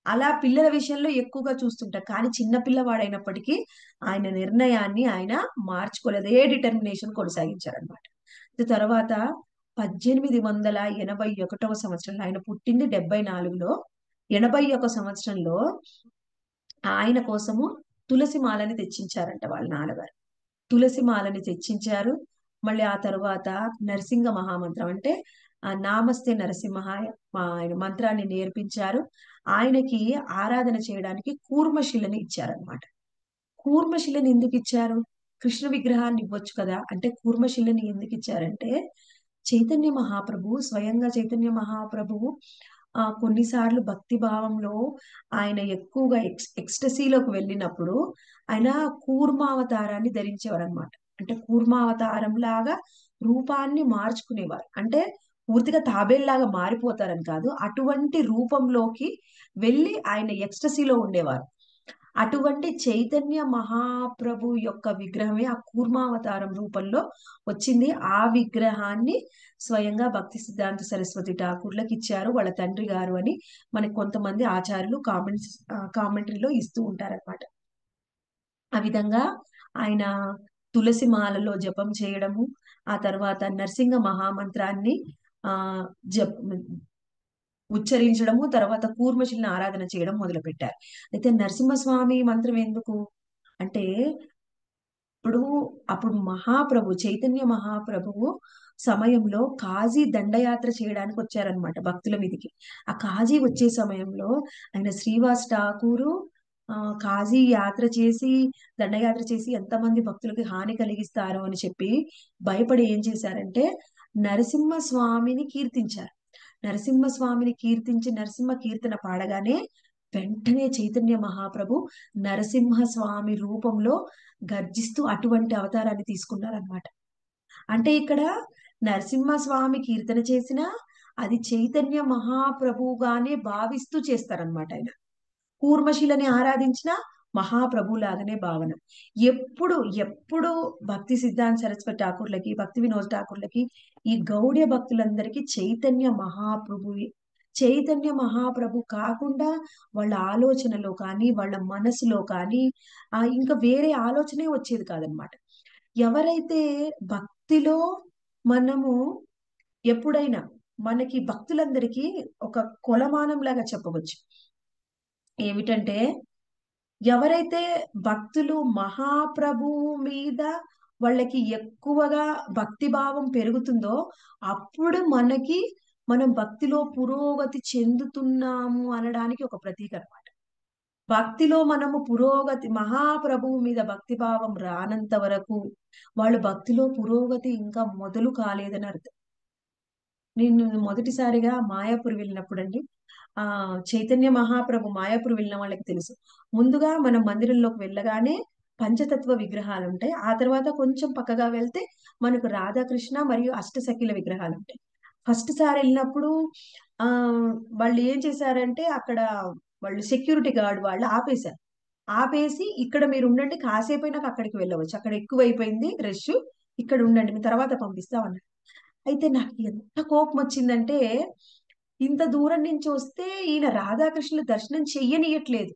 Speaker 1: అలా పిల్లల విషయంలో ఎక్కువగా చూస్తుంటాం. కానీ చిన్న పిల్లవాడైనప్పటికీ ఆయన నిర్ణయాన్ని ఆయన మార్చుకోలేదు, ఏ డిటర్మినేషన్ కొనసాగించారనమాట. తర్వాత 1881వ సంవత్సరంలో, ఆయన పుట్టింది 74లో, 81 సంవత్సరంలో ఆయన కోసము తులసి మాలని తెచ్చించారంట వాళ్ళ నాన్నగారు. తులసి మాలని తెచ్చించారు. మళ్ళీ ఆ తరువాత నరసింహ మహామంత్రం అంటే నామస్తే నరసింహాయ ఆయన మంత్రాన్ని నేర్పించారు. ఆయనకి ఆరాధన చేయడానికి కూర్మశిలని ఇచ్చారనమాట. కూర్మశిలని ఎందుకు ఇచ్చారు? కృష్ణ విగ్రహాన్ని ఇవ్వచ్చు కదా అంటే కూర్మశిలని ఎందుకు ఇచ్చారంటే, చైతన్య మహాప్రభు స్వయంగా చైతన్య మహాప్రభువు కొన్నిసార్లు భక్తి భావంలో ఆయన ఎక్కువగా ఎక్స్టసీలోకి వెళ్ళినప్పుడు ఆయన కూర్మావతారాన్ని ధరించేవారు అనమాట. అంటే కూర్మావతారం లాగా రూపాన్ని మార్చుకునేవారు. అంటే పూర్తిగా తాబేల్లాగా మారిపోతారని కాదు, అటువంటి రూపంలోకి వెళ్ళి ఆయన ఎక్స్టసీలో ఉండేవారు. అటువంటి చైతన్య మహాప్రభు యొక్క విగ్రహమే ఆ కూర్మావతారం రూపంలో వచ్చింది. ఆ విగ్రహాన్ని స్వయంగా భక్తి సిద్ధాంత సరస్వతి ఠాకూర్లకు ఇచ్చారు వాళ్ళ తండ్రి గారు అని మనకి కొంతమంది ఆచార్యులు కామెంటరీలో ఇస్తూ ఉంటారన్నమాట. ఆ విధంగా ఆయన తులసి మాలలో జపం చేయడము, ఆ తర్వాత నరసింహ మహామంత్రాన్ని ఆ జప్ ఉచ్చరించడము, తర్వాత కూర్మశిలని ఆరాధన చేయడం మొదలు పెట్టారు. అయితే నరసింహస్వామి మంత్రం ఎందుకు అంటే, ఇప్పుడు అప్పుడు మహాప్రభు చైతన్య మహాప్రభువు సమయంలో కాజీ దండయాత్ర చేయడానికి వచ్చారనమాట భక్తుల మీదికి. ఆ కాజీ వచ్చే సమయంలో ఆయన శ్రీవాస్ ఠాకూరు కాజీ యాత్ర చేసి దండయాత్ర చేసి ఎంతమంది భక్తులకి హాని కలిగిస్తారు అని చెప్పి భయపడి ఏం చేశారంటే నరసింహస్వామిని కీర్తించారు. నరసింహస్వామిని కీర్తించి నరసింహ కీర్తన పాడగానే వెంటనే చైతన్య మహాప్రభు నరసింహస్వామి రూపంలో గర్జిస్తూ అటువంటి అవతారాన్ని తీసుకున్నారనమాట. అంటే ఇక్కడ నరసింహస్వామి కీర్తన చేసినా అది చైతన్య మహాప్రభుగానే భావిస్తూ చేస్తారనమాట ఆయన. కూర్మశిలని ఆరాధించిన మహాప్రభులాగానే భావన. ఎప్పుడు ఎప్పుడు భక్తి సిద్ధాంత సరస్వతి ఠాకూర్లకి, భక్తి వినోద్ ఠాకూర్లకి, ఈ గౌడ్య భక్తులందరికీ చైతన్య మహాప్రభు కాకుండా వాళ్ళ ఆలోచనలో కానీ వాళ్ళ మనసులో కానీ ఇంకా వేరే ఆలోచనే వచ్చేది కాదనమాట. ఎవరైతే భక్తిలో మనము ఎప్పుడైనా మనకి భక్తులందరికీ ఒక కొలమానం లాగా చెప్పవచ్చు. ఏమిటంటే, ఎవరైతే భక్తులు మహాప్రభువు మీద వాళ్ళకి ఎక్కువగా భక్తి భావం పెరుగుతుందో అప్పుడు మనం భక్తిలో పురోగతి చెందుతున్నాము అనడానికి ఒక ప్రతీక అనమాట. భక్తిలో మనము పురోగతి మహాప్రభువు మీద భక్తి భావం రానంత వరకు వాళ్ళు భక్తిలో పురోగతి ఇంకా మొదలు కాలేదని అర్థం. నేను మొదటిసారిగా మాయాపూర్ వెళ్ళినప్పుడు అండి, చైతన్య మహాప్రభు మాయాపూర్ వెళ్ళిన వాళ్ళకి తెలుసు. ముందుగా మనం మందిరంలోకి వెళ్ళగానే పంచతత్వ విగ్రహాలు ఉంటాయి. ఆ తర్వాత కొంచెం పక్కగా వెళ్తే మనకు రాధాకృష్ణ మరియు అష్టసఖిల విగ్రహాలు ఉంటాయి. ఫస్ట్ సారి వెళ్ళినప్పుడు ఆ వాళ్ళు ఏం చేశారంటే అక్కడ వాళ్ళు సెక్యూరిటీ గార్డ్ వాళ్ళు ఆపేశారు. ఆపేసి ఇక్కడ మీరు ఉండండి, కాసేపైనాక అక్కడికి వెళ్ళవచ్చు, అక్కడ ఎక్కువైపోయింది రష్, ఇక్కడ ఉండండి, మీ తర్వాత పంపిస్తామన్నారు. అయితే నాకు ఎంత కోపం వచ్చిందంటే, ఇంత దూరం నుంచి వస్తే ఈయన రాధాకృష్ణుల దర్శనం చెయ్యనియట్లేదు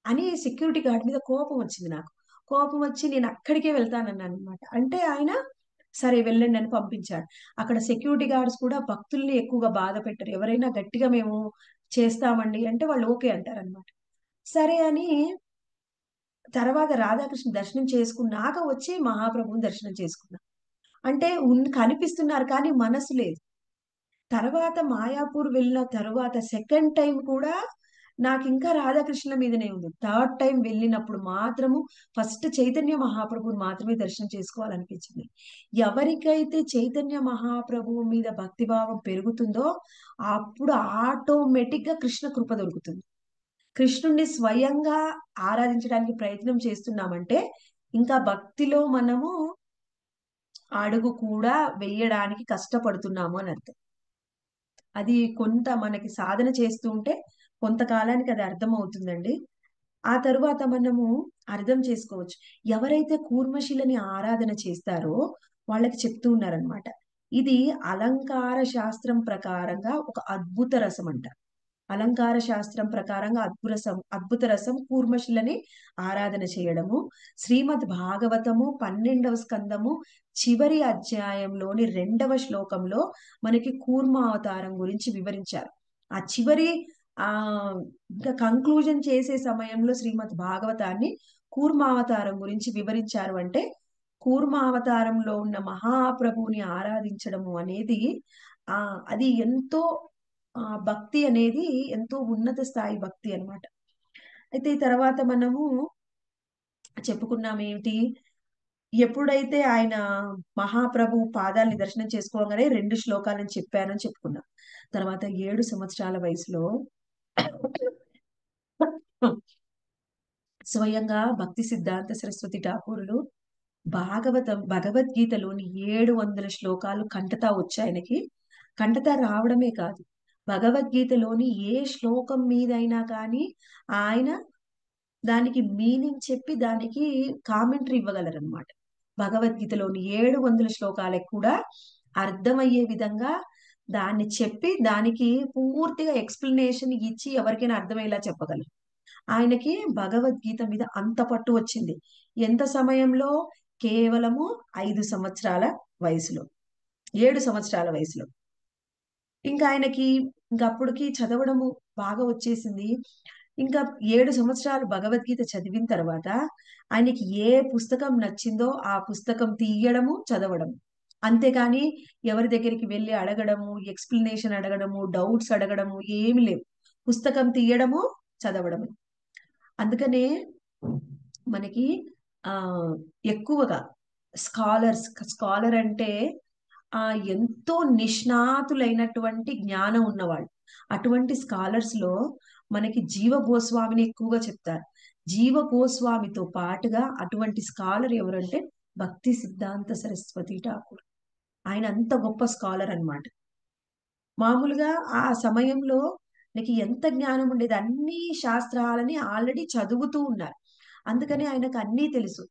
Speaker 1: అని సెక్యూరిటీ గార్డ్ మీద కోపం వచ్చింది నాకు. కోపం వచ్చి నేను అక్కడికే వెళ్తానన్నాను అనమాట. అంటే ఆయన సరే వెళ్ళండి అని పంపించాడు. అక్కడ సెక్యూరిటీ గార్డ్స్ కూడా భక్తుల్ని ఎక్కువగా బాధ పెట్టరు, ఎవరైనా గట్టిగా మేము చేస్తామండి అంటే వాళ్ళు ఓకే అంటారనమాట. సరే అని తర్వాత రాధాకృష్ణ దర్శనం చేసుకున్నాక వచ్చి మహాప్రభుని దర్శనం చేసుకున్నా. అంటే కనిపిస్తున్నారు కానీ మనసు లేదు. తర్వాత మాయాపూర్ వెళ్ళిన తర్వాత సెకండ్ టైం కూడా నాకు ఇంకా రాధాకృష్ణ మీదనే ఉంది. థర్డ్ టైం వెళ్ళినప్పుడు మాత్రము ఫస్ట్ చైతన్య మహాప్రభుని మాత్రమే దర్శనం చేసుకోవాలనిపించింది. ఎవరికైతే చైతన్య మహాప్రభువు మీద భక్తిభావం పెరుగుతుందో అప్పుడు ఆటోమేటిక్ గా కృష్ణ కృప దొరుకుతుంది. కృష్ణుణ్ణి స్వయంగా ఆరాధించడానికి ప్రయత్నం చేస్తున్నామంటే ఇంకా భక్తిలో మనము అడుగు కూడా వెయ్యడానికి కష్టపడుతున్నాము అని అర్థం. అది కొంత మనకి సాధన చేస్తూ ఉంటే కొంతకాలానికి అది అర్థం అవుతుందండి. ఆ తరువాత మనము అర్థం చేసుకోవచ్చు. ఎవరైతే కూర్మశిలని ఆరాధన చేస్తారో వాళ్ళకి చెప్తూ ఉన్నారనమాట. ఇది అలంకార శాస్త్రం ప్రకారంగా ఒక అద్భుత రసం అంట. అలంకార శాస్త్రం ప్రకారంగా అద్భుత రసం కూర్మశిలని ఆరాధన చేయడము. శ్రీమద్ భాగవతము 12వ స్కందము చివరి అధ్యాయంలోని 2వ శ్లోకంలో మనకి కూర్మ అవతారం గురించి వివరించారు. ఆ చివరి ఆ ఇంకా కంక్లూజన్ చేసే సమయంలో శ్రీమద్ భాగవతాన్ని కూర్మ అవతారం గురించి వివరించారు. అంటే కూర్మ అవతారంలో ఉన్న మహాప్రభువుని ఆరాధించడము అనేది అది ఎంతో భక్తి అనేది ఎంతో ఉన్నత స్థాయి భక్తి అన్నమాట. అయితే ఈ తర్వాత మనము చెప్పుకున్నాం ఏమిటి, ఎప్పుడైతే ఆయన మహాప్రభు పాదాలని దర్శనం చేసుకోగానే 2 శ్లోకాలను చెప్పానని చెప్పుకున్నాం. తర్వాత 7 సంవత్సరాల వయసులో స్వయంగా భక్తి సిద్ధాంత సరస్వతి ఠాకూరులు భగవద్గీతలోని 700 శ్లోకాలు కంటతా వచ్చాయనకి. కంటతా రావడమే కాదు, భగవద్గీతలోని ఏ శ్లోకం మీదైనా కానీ ఆయన దానికి మీనింగ్ చెప్పి దానికి కామెంటరీ ఇవ్వగలరనమాట. భగవద్గీతలోని 700 శ్లోకాలకు కూడా అర్థమయ్యే విధంగా దాన్ని చెప్పి దానికి పూర్తిగా ఎక్స్ప్లెనేషన్ ఇచ్చి ఎవరికైనా అర్థమయ్యేలా చెప్పగలరు. ఆయనకి భగవద్గీత మీద అంత పట్టు వచ్చింది. ఎంత సమయంలో? కేవలము 5 సంవత్సరాల వయసులో, 7 సంవత్సరాల వయసులో. ఇంకా ఆయనకి అప్పటికి చదవడము బాగా వచ్చేసింది. ఇంకా 7 సంవత్సరాలు భగవద్గీత చదివిన తర్వాత ఆయనకి ఏ పుస్తకం నచ్చిందో ఆ పుస్తకం తీయడము, చదవడము. అంతేకాని ఎవరి దగ్గరికి వెళ్ళి అడగడము, ఎక్స్ప్లెనేషన్ అడగడము, డౌట్స్ అడగడము ఏమి లేవు. పుస్తకం తీయడము, చదవడము. అందుకనే మనకి ఎక్కువగా స్కాలర్ అంటే ఎంతో నిష్ణాతులైనటువంటి జ్ఞానం ఉన్నవాళ్ళు. అటువంటి స్కాలర్స్ లో మనకి జీవ గోస్వామిని ఎక్కువగా చెప్తారు. జీవ గోస్వామితో పాటుగా అటువంటి స్కాలర్ ఎవరంటే భక్తి సిద్ధాంత సరస్వతి ఠాకూర్. ఆయన అంత గొప్ప స్కాలర్ అన్నమాట. మామూలుగా ఆ సమయంలో నీకు ఎంత జ్ఞానం ఉండేది, అన్ని శాస్త్రాలని ఆల్రెడీ చదువుతూ ఉన్నారు. అందుకని ఆయనకు అన్నీ తెలుసు.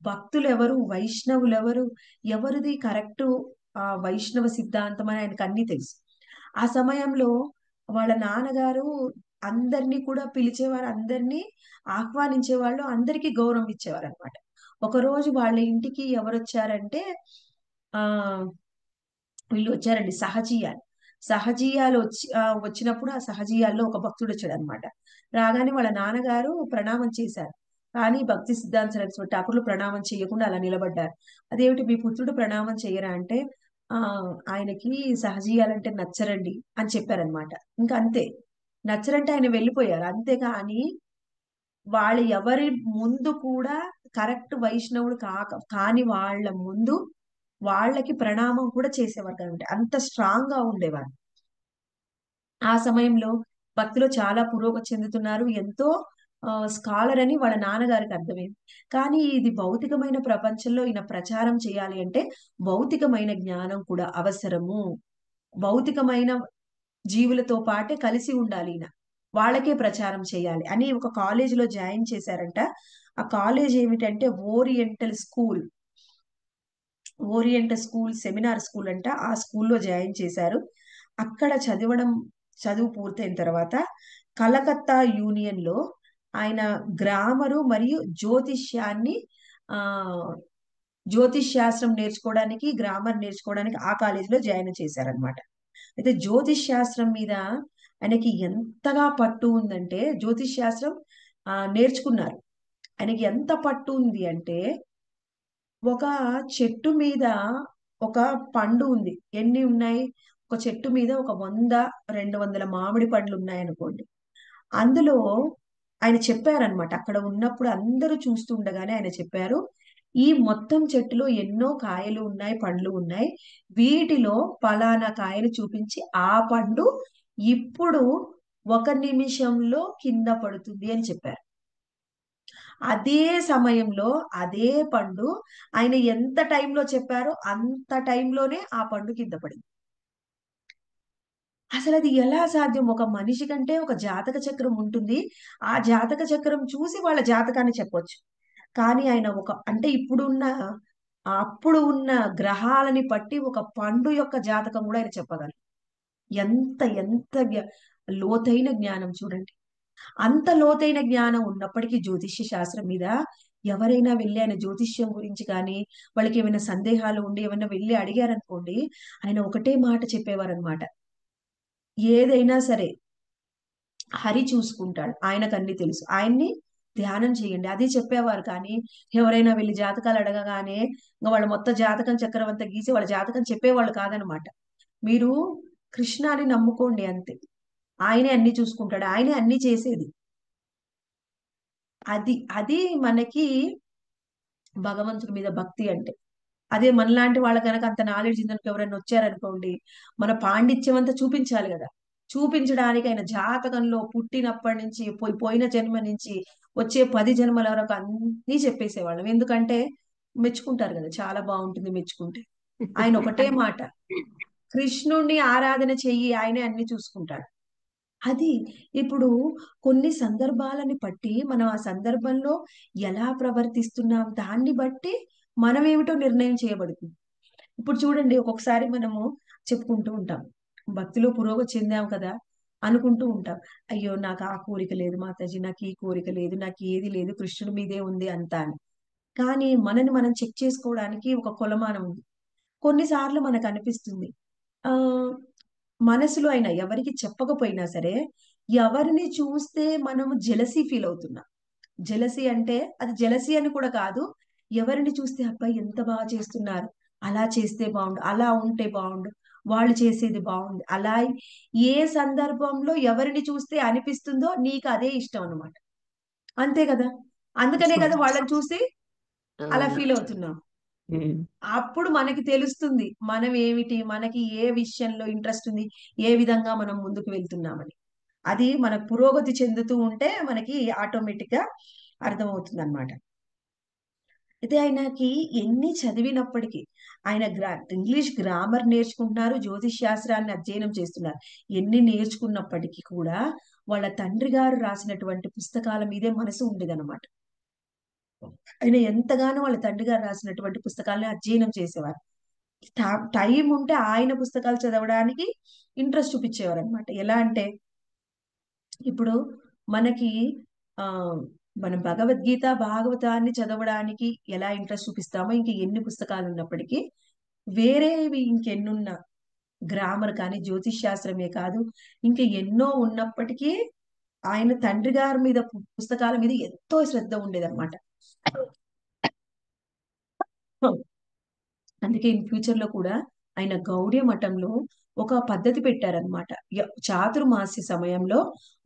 Speaker 1: భక్తులు ఎవరు, వైష్ణవులు ఎవరు, ఎవరిది కరెక్ట్ వైష్ణవ సిద్ధాంతం అని ఆయనకు అన్నీ తెలుసు. ఆ సమయంలో వాళ్ళ నాన్నగారు అందరినీ కూడా పిలిచేవారు, అందరినీ ఆహ్వానించేవాళ్ళు, అందరికీ గౌరవం ఇచ్చేవారు అనమాట. ఒకరోజు వాళ్ళ ఇంటికి ఎవరు వచ్చారంటే వీళ్ళు వచ్చారండి, సహజీయాలు వచ్చినప్పుడు ఆ సహజీయాల్లో ఒక భక్తుడు వచ్చాడు అనమాట. రాగానే వాళ్ళ నాన్నగారు ప్రణామం చేశారు. కానీ భక్తి సిద్ధాంత సరస్వతి ఠాకూర్లు ప్రణామం చేయకుండా అలా నిలబడ్డారు. అదేమిటి మీ పుత్రుడు ప్రణామం చేయరా అంటే ఆయనకి సహజీయాలంటే నచ్చరండి అని చెప్పారనమాట. ఇంకా అంతే, నచ్చరంటే ఆయన వెళ్ళిపోయారు. అంతేకాని వాళ్ళు ఎవరి ముందు కూడా కరెక్ట్ వైష్ణవుడు కాని వాళ్ళ ముందు వాళ్ళకి ప్రణామం కూడా చేసేవారు కదండి. అంత స్ట్రాంగ్ గా ఉండేవారు. ఆ సమయంలో భక్తిలో చాలా పురోగతి చెందుతున్నారు, ఎంతో స్కాలర్ అని వాళ్ళ నాన్నగారికి అర్థమైంది. కానీ ఇది భౌతికమైన ప్రపంచంలో ఈయన ప్రచారం చేయాలి అంటే భౌతికమైన జ్ఞానం కూడా అవసరము. భౌతికమైన జీవులతో పాటే కలిసి ఉండాలి ఈయన, వాళ్ళకే ప్రచారం చేయాలి అని ఒక కాలేజీలో జాయిన్ చేశారంట. ఆ కాలేజ్ ఏమిటంటే ఓరియంటల్ స్కూల్ సెమినార్ స్కూల్ అంట. ఆ స్కూల్లో జాయిన్ చేశారు. అక్కడ చదువు పూర్తయిన తర్వాత కలకత్తా యూనియన్ లో ఆయన గ్రామరు మరియు జ్యోతిష్ శాస్త్రం నేర్చుకోవడానికి, గ్రామర్ నేర్చుకోవడానికి ఆ కాలేజీలో జాయిన్ చేశారనమాట. అయితే జ్యోతిష్ శాస్త్రం మీద ఆయనకి ఎంతగా పట్టు ఉందంటే, జ్యోతిష్ శాస్త్రం నేర్చుకున్నారు. ఆయనకి ఎంత పట్టు ఉంది అంటే, ఒక చెట్టు మీద ఒక పండు ఉంది. ఎన్ని ఉన్నాయి? ఒక చెట్టు మీద ఒక 100-200 మామిడి పండ్లు ఉన్నాయనుకోండి. అందులో ఆయన చెప్పారనమాట. అక్కడ ఉన్నప్పుడు అందరూ చూస్తుండగానే ఆయన చెప్పారు, ఈ మొత్తం చెట్టులో ఎన్నో కాయలు ఉన్నాయి, పండ్లు ఉన్నాయి. వీటిలో పలానా కాయలు చూపించి ఆ పండు ఇప్పుడు 1 నిమిషంలో కింద పడుతుంది అని చెప్పారు. అదే సమయంలో అదే పండు ఆయన ఎంత టైంలో చెప్పారో అంత టైంలోనే ఆ పండు కింద పడింది. అసలు అది ఎలా సాధ్యం? ఒక మనిషి కంటే ఒక జాతక చక్రం ఉంటుంది. ఆ జాతక చక్రం చూసి వాళ్ళ జాతకాన్ని చెప్పొచ్చు. కానీ ఆయన అంటే అప్పుడు ఉన్న గ్రహాలని బట్టి ఒక పండు యొక్క జాతకం కూడా ఆయన చెప్పగలరు. ఎంత ఎంత లోతైన జ్ఞానం చూడండి. అంత లోతైన జ్ఞానం ఉన్నప్పటికీ జ్యోతిష్య శాస్త్రం మీద ఎవరైనా వెళ్ళి ఆయన జ్యోతిష్యం గురించి కానీ వాళ్ళకి ఏమైనా సందేహాలు ఉండి ఏమైనా వెళ్ళి అడిగారనుకోండి, ఆయన ఒకటే మాట చెప్పేవారనమాట. ఏదైనా సరే హరి చూసుకుంటాడు, ఆయనకు అన్ని తెలుసు, ఆయన్ని ధ్యానం చేయండి, అది చెప్పేవారు. కానీ ఎవరైనా వెళ్ళి జాతకాలు అడగగానే ఇంకా వాళ్ళ మొత్తం జాతకం చక్రం అంతా గీసి వాళ్ళ జాతకం చెప్పేవాళ్ళు కాదనమాట. మీరు కృష్ణాని నమ్ముకోండి అంతే, ఆయనే అన్ని చూసుకుంటాడు, ఆయనే అన్ని చేసేది. అది అది మనకి భగవంతుడి మీద భక్తి అంటే. అదే మనలాంటి వాళ్ళ కనుక అంత నాలెడ్జ్ ఇందరికి ఎవరైనా వచ్చారనుకోండి, మన పాండిత్యం అంతా చూపించాలి కదా. చూపించడానికి ఆయన జాతకంలో పుట్టినప్పటి నుంచి పోయిన జన్మ నుంచి వచ్చే 10 జన్మల వరకు అన్ని చెప్పేసేవాళ్ళం. ఎందుకంటే మెచ్చుకుంటారు కదా, చాలా బాగుంటుంది మెచ్చుకుంటే. ఆయన ఒకటే మాట, కృష్ణుణ్ణి ఆరాధన చెయ్యి, ఆయనే అన్ని చూసుకుంటాడు. అది ఇప్పుడు కొన్ని సందర్భాలని బట్టి మనం ఆ సందర్భంలో ఎలా ప్రవర్తిస్తున్నాం దాన్ని బట్టి మనం ఏమిటో నిర్ణయం చేయబడుతుంది. ఇప్పుడు చూడండి, ఒక్కొక్కసారి మనము చెప్పుకుంటూ ఉంటాం, భక్తిలో పురోగతి చెందాం కదా అనుకుంటూ ఉంటాం. అయ్యో నాకు ఆ కోరిక లేదు మాతాజీ, నాకు ఈ కోరిక లేదు, నాకు ఏది లేదు, కృష్ణుడి మీదే ఉంది అంతా అని. కానీ మనని మనం చెక్ చేసుకోవడానికి ఒక కొలమానం ఉంది. కొన్నిసార్లు మనకు అనిపిస్తుంది, ఆ మనసులో అయినా ఎవరికి చెప్పకపోయినా సరే, ఎవరిని చూస్తే మనము జెలసీ ఫీల్ అవుతున్నాం. జెలసీ అంటే అది జెలసీ అని కూడా కాదు. ఎవరిని చూస్తే అబ్బాయి ఎంత బాగా చేస్తున్నారు, అలా చేస్తే బాగుండు, అలా ఉంటే బాగుండు, వాళ్ళు చేసేది బాగుంది, అలా ఏ సందర్భంలో ఎవరిని చూస్తే అనిపిస్తుందో నీకు అదే ఇష్టం అన్నమాట. అంతే కదా. అందుకనే కదా వాళ్ళని చూసి అలా ఫీల్ అవుతున్నాం. అప్పుడు మనకి తెలుస్తుంది మనం ఏమిటి, మనకి ఏ విషయంలో ఇంట్రెస్ట్ ఉంది, ఏ విధంగా మనం ముందుకు వెళ్తున్నామని. అది మన పురోగతి చెందుతూ ఉంటే మనకి ఆటోమేటిక్ గా అర్థమవుతుంది అనమాట. అయితే ఆయనకి ఎన్ని చదివినప్పటికీ, ఆయన ఇంగ్లీష్ గ్రామర్ నేర్చుకుంటున్నారు, జ్యోతిష్ శాస్త్రాన్ని అధ్యయనం చేస్తున్నారు. ఎన్ని నేర్చుకున్నప్పటికీ కూడా వాళ్ళ తండ్రి గారు రాసినటువంటి పుస్తకాల మీదే మనసు ఉండేదన్నమాట. ఆయన ఎంతగానో వాళ్ళ తండ్రి గారు రాసినటువంటి పుస్తకాలను అధ్యయనం చేసేవారు. టైం ఉంటే ఆయన పుస్తకాలు చదవడానికి ఇంట్రెస్ట్ చూపించేవారు అనమాట. ఎలా అంటే ఇప్పుడు మనకి ఆ మన భగవద్గీత భాగవతాన్ని చదవడానికి ఎలా ఇంట్రెస్ట్ చూపిస్తామో, ఇంక ఎన్ని పుస్తకాలు ఉన్నప్పటికీ వేరేవి ఇంకెన్నున్నా, గ్రామర్ కానీ జ్యోతిష్ శాస్త్రమే కాదు ఇంకా ఎన్నో ఉన్నప్పటికీ ఆయన తండ్రి గారి మీద పుస్తకాల మీద ఎంతో శ్రద్ధ ఉండేదన్నమాట. అందుకే ఇన్ ఫ్యూచర్ లో కూడా ఆయన గౌడీయ మఠంలో ఒక పద్ధతి పెట్టారనమాట. చాతుర్మాస్య సమయంలో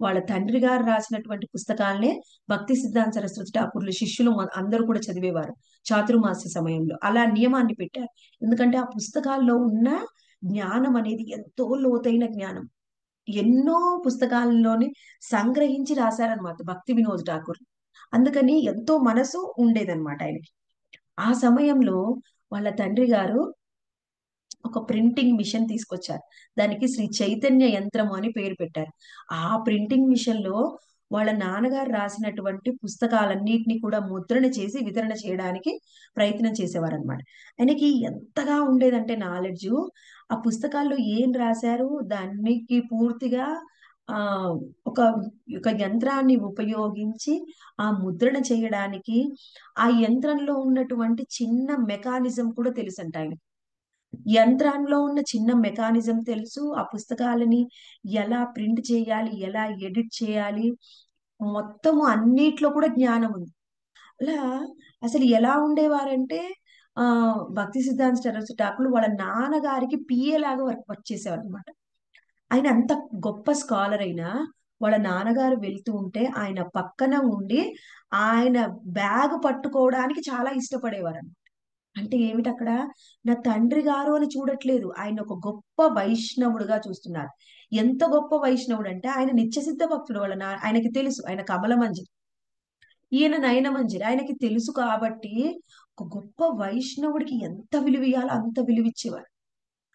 Speaker 1: వాళ్ళ తండ్రి గారు రాసినటువంటి పుస్తకాలనే భక్తి సిద్ధాంత సరస్వతి ఠాకూర్ల శిష్యులు అందరూ కూడా చదివేవారు చాతుర్మాస్య సమయంలో. అలా నియమాన్ని పెట్టారు. ఎందుకంటే ఆ పుస్తకాల్లో ఉన్న జ్ఞానం అనేది ఎంతో లోతైన జ్ఞానం. ఎన్నో పుస్తకాలలోని సంగ్రహించి రాశారనమాట భక్తి వినోద్ ఠాకూర్. అందుకని ఎంతో మనసు ఉండేదన్నమాట ఆయనకి. ఆ సమయంలో వాళ్ళ తండ్రి గారు ఒక ప్రింటింగ్ మిషన్ తీసుకొచ్చారు. దానికి శ్రీ చైతన్య యంత్రము అని పేరు పెట్టారు. ఆ ప్రింటింగ్ మిషన్ లో వాళ్ళ నాన్నగారు రాసినటువంటి పుస్తకాలన్నిటిని కూడా ముద్రణ చేసి వితరణ చేయడానికి ప్రయత్నం చేసేవారనమాట. ఆయనకి ఎంతగా ఉండేదంటే నాలెడ్జ్, ఆ పుస్తకాల్లో ఏం రాశారు దానికి పూర్తిగా ఆ ఒక ఒక యంత్రాన్ని ఉపయోగించి ఆ ముద్రణ చేయడానికి ఆ యంత్రంలో ఉన్నటువంటి చిన్న మెకానిజం కూడా తెలుసంట ఆయన. యంత్రంలో ఉన్న చిన్న మెకానిజం తెలుసు, ఆ పుస్తకాలని ఎలా ప్రింట్ చేయాలి, ఎలా ఎడిట్ చేయాలి, మొత్తము అన్నిట్లో కూడా జ్ఞానం ఉంది. అలా అసలు ఎలా ఉండేవారంటే ఆ భక్తి సిద్ధాంత సరస్వతి ఠాకూర్ వాళ్ళ నాన్నగారికి పిఏ లాగా వర్క్ చేసేవారు అనమాట. ఆయన అంత గొప్ప స్కాలర్ అయినా వాళ్ళ నాన్నగారు వెళ్తూ ఉంటే ఆయన పక్కన ఉండి ఆయన బ్యాగ్ పట్టుకోవడానికి చాలా ఇష్టపడేవారు. అంటే ఏమిటి అక్కడ, నా తండ్రి గారు అని చూడట్లేదు, ఆయన ఒక గొప్ప వైష్ణవుడుగా చూస్తున్నారు. ఎంత గొప్ప వైష్ణవుడు అంటే ఆయన నిత్యసిద్ధ భక్తుడు. ఆయనకి తెలుసు ఆయన కమలమంజరి, ఈయన నయనమంజరి, ఆయనకి తెలుసు కాబట్టి ఒక గొప్ప వైష్ణవుడికి ఎంత విలువ ఇయ్యాలో అంత విలువిచ్చేవారు.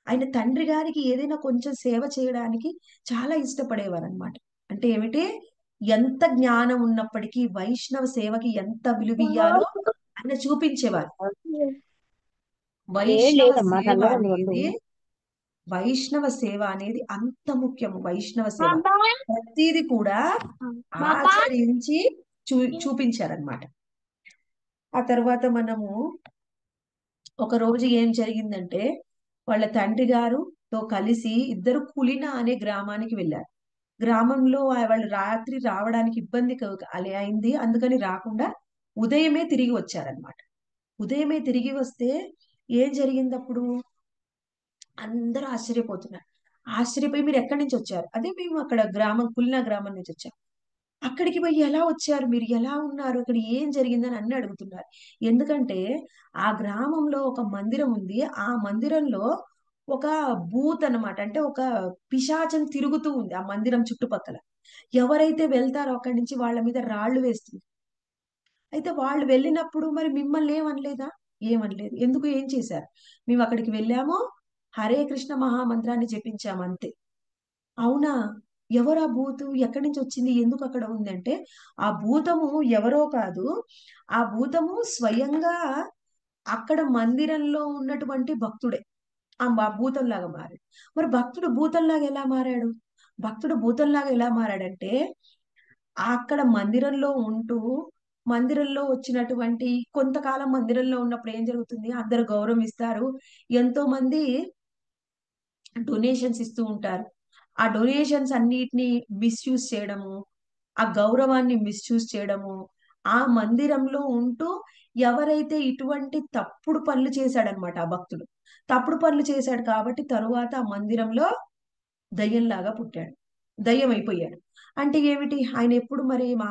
Speaker 1: ఆయన తండ్రి గారికి ఏదైనా కొంచెం సేవ చేయడానికి చాలా ఇష్టపడేవారు అనమాట. అంటే ఏమిటి, ఎంత జ్ఞానం ఉన్నప్పటికీ వైష్ణవ సేవకి ఎంత విలువ ఇయ్యాలో ఆయన చూపించేవారు. వైష్ణవ సేవ అనేది వైష్ణవ సేవ అనేది అంత ముఖ్యము. వైష్ణవ సేవ ప్రతిది కూడా ఆచరించి చూపించారనమాట. ఆ తర్వాత మనము ఒక రోజు ఏం జరిగిందంటే, వాళ్ళ తండ్రి గారుతో కలిసి ఇద్దరు కులిన అనే గ్రామానికి వెళ్ళారు. గ్రామంలో వాళ్ళు రాత్రి రావడానికి ఇబ్బంది అయింది, అందుకని రాకుండా ఉదయమే తిరిగి వచ్చారనమాట. ఉదయమే తిరిగి వస్తే ఏం జరిగింది అప్పుడు, అందరూ ఆశ్చర్యపోతున్నారు. ఆశ్చర్యపోయి మీరు ఎక్కడి నుంచి వచ్చారు, అదే మేము అక్కడ కులినా గ్రామం నుంచి వచ్చాం. అక్కడికి పోయి ఎలా వచ్చారు, మీరు ఎలా ఉన్నారు, అక్కడ ఏం జరిగిందని అన్ని అడుగుతున్నారు. ఎందుకంటే ఆ గ్రామంలో ఒక మందిరం ఉంది. ఆ మందిరంలో ఒక భూత్ అన్నమాట, అంటే ఒక పిశాచం తిరుగుతూ ఉంది ఆ మందిరం చుట్టుపక్కల. ఎవరైతే వెళ్తారో అక్కడి నుంచి వాళ్ళ మీద రాళ్లు వేస్తుంది. అయితే వాళ్ళు వెళ్ళినప్పుడు మరి మిమ్మల్ని ఏమనలేదా? ఏమనలేదు. ఎందుకు, ఏం చేశారు? మేము అక్కడికి వెళ్ళాము, హరే కృష్ణ మహామంత్రాన్ని జపించాము అంతే. అవునా, ఎవరు ఆ భూతు, ఎక్కడి నుంచి వచ్చింది, ఎందుకు అక్కడ ఉంది అంటే, ఆ భూతము ఎవరో కాదు, ఆ భూతము స్వయంగా అక్కడ మందిరంలో ఉన్నటువంటి భక్తుడే ఆ భూతంలాగా మారాడు. మరి భక్తుడు భూతంలాగా ఎలా మారాడు? భక్తుడు భూతంలాగా ఎలా మారాడంటే, అక్కడ మందిరంలో ఉంటూ మందిరంలో వచ్చినటువంటి కొంతకాలం మందిరంలో ఉన్నప్పుడు ఏం జరుగుతుంది, అందరు గౌరవం ఇస్తారు, ఎంతో మంది డొనేషన్స్ ఇస్తూ ఉంటారు. ఆ డొనేషన్స్ అన్నిటిని మిస్యూజ్ చేయడము, ఆ గౌరవాన్ని మిస్యూజ్ చేయడము, ఆ మందిరంలో ఉంటూ ఎవరైతే ఇటువంటి తప్పుడు పనులు చేశాడనమాట ఆ భక్తుడు, తప్పుడు పనులు చేశాడు కాబట్టి తరువాత ఆ మందిరంలో దయ్యంలాగా పుట్టాడు, దయ్యం అయిపోయాడు. అంటే ఏమిటి, ఆయన ఎప్పుడు మరి మా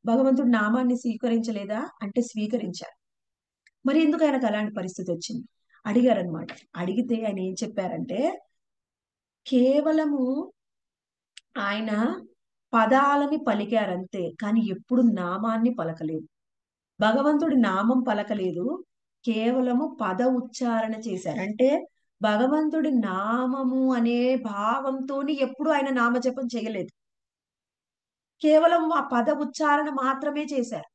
Speaker 1: భగవంతుడి నామాన్ని స్వీకరించలేదా అంటే స్వీకరించారు. మరి ఎందుకు ఆయనకు అలాంటి పరిస్థితి వచ్చింది అడిగారనమాట. అడిగితే ఆయన ఏం చెప్పారంటే, కేవలము ఆయన పదాలని పలికారంతే, కానీ ఎప్పుడు నామాన్ని పలకలేదు. భగవంతుడి నామం పలకలేదు, కేవలము పద ఉచ్చారణ చేశారు. అంటే భగవంతుడి నామము అనే భావంతోని ఎప్పుడు ఆయన నామజపం చేయలేదు, కేవలం ఆ పద ఉచ్చారణ మాత్రమే చేశారు.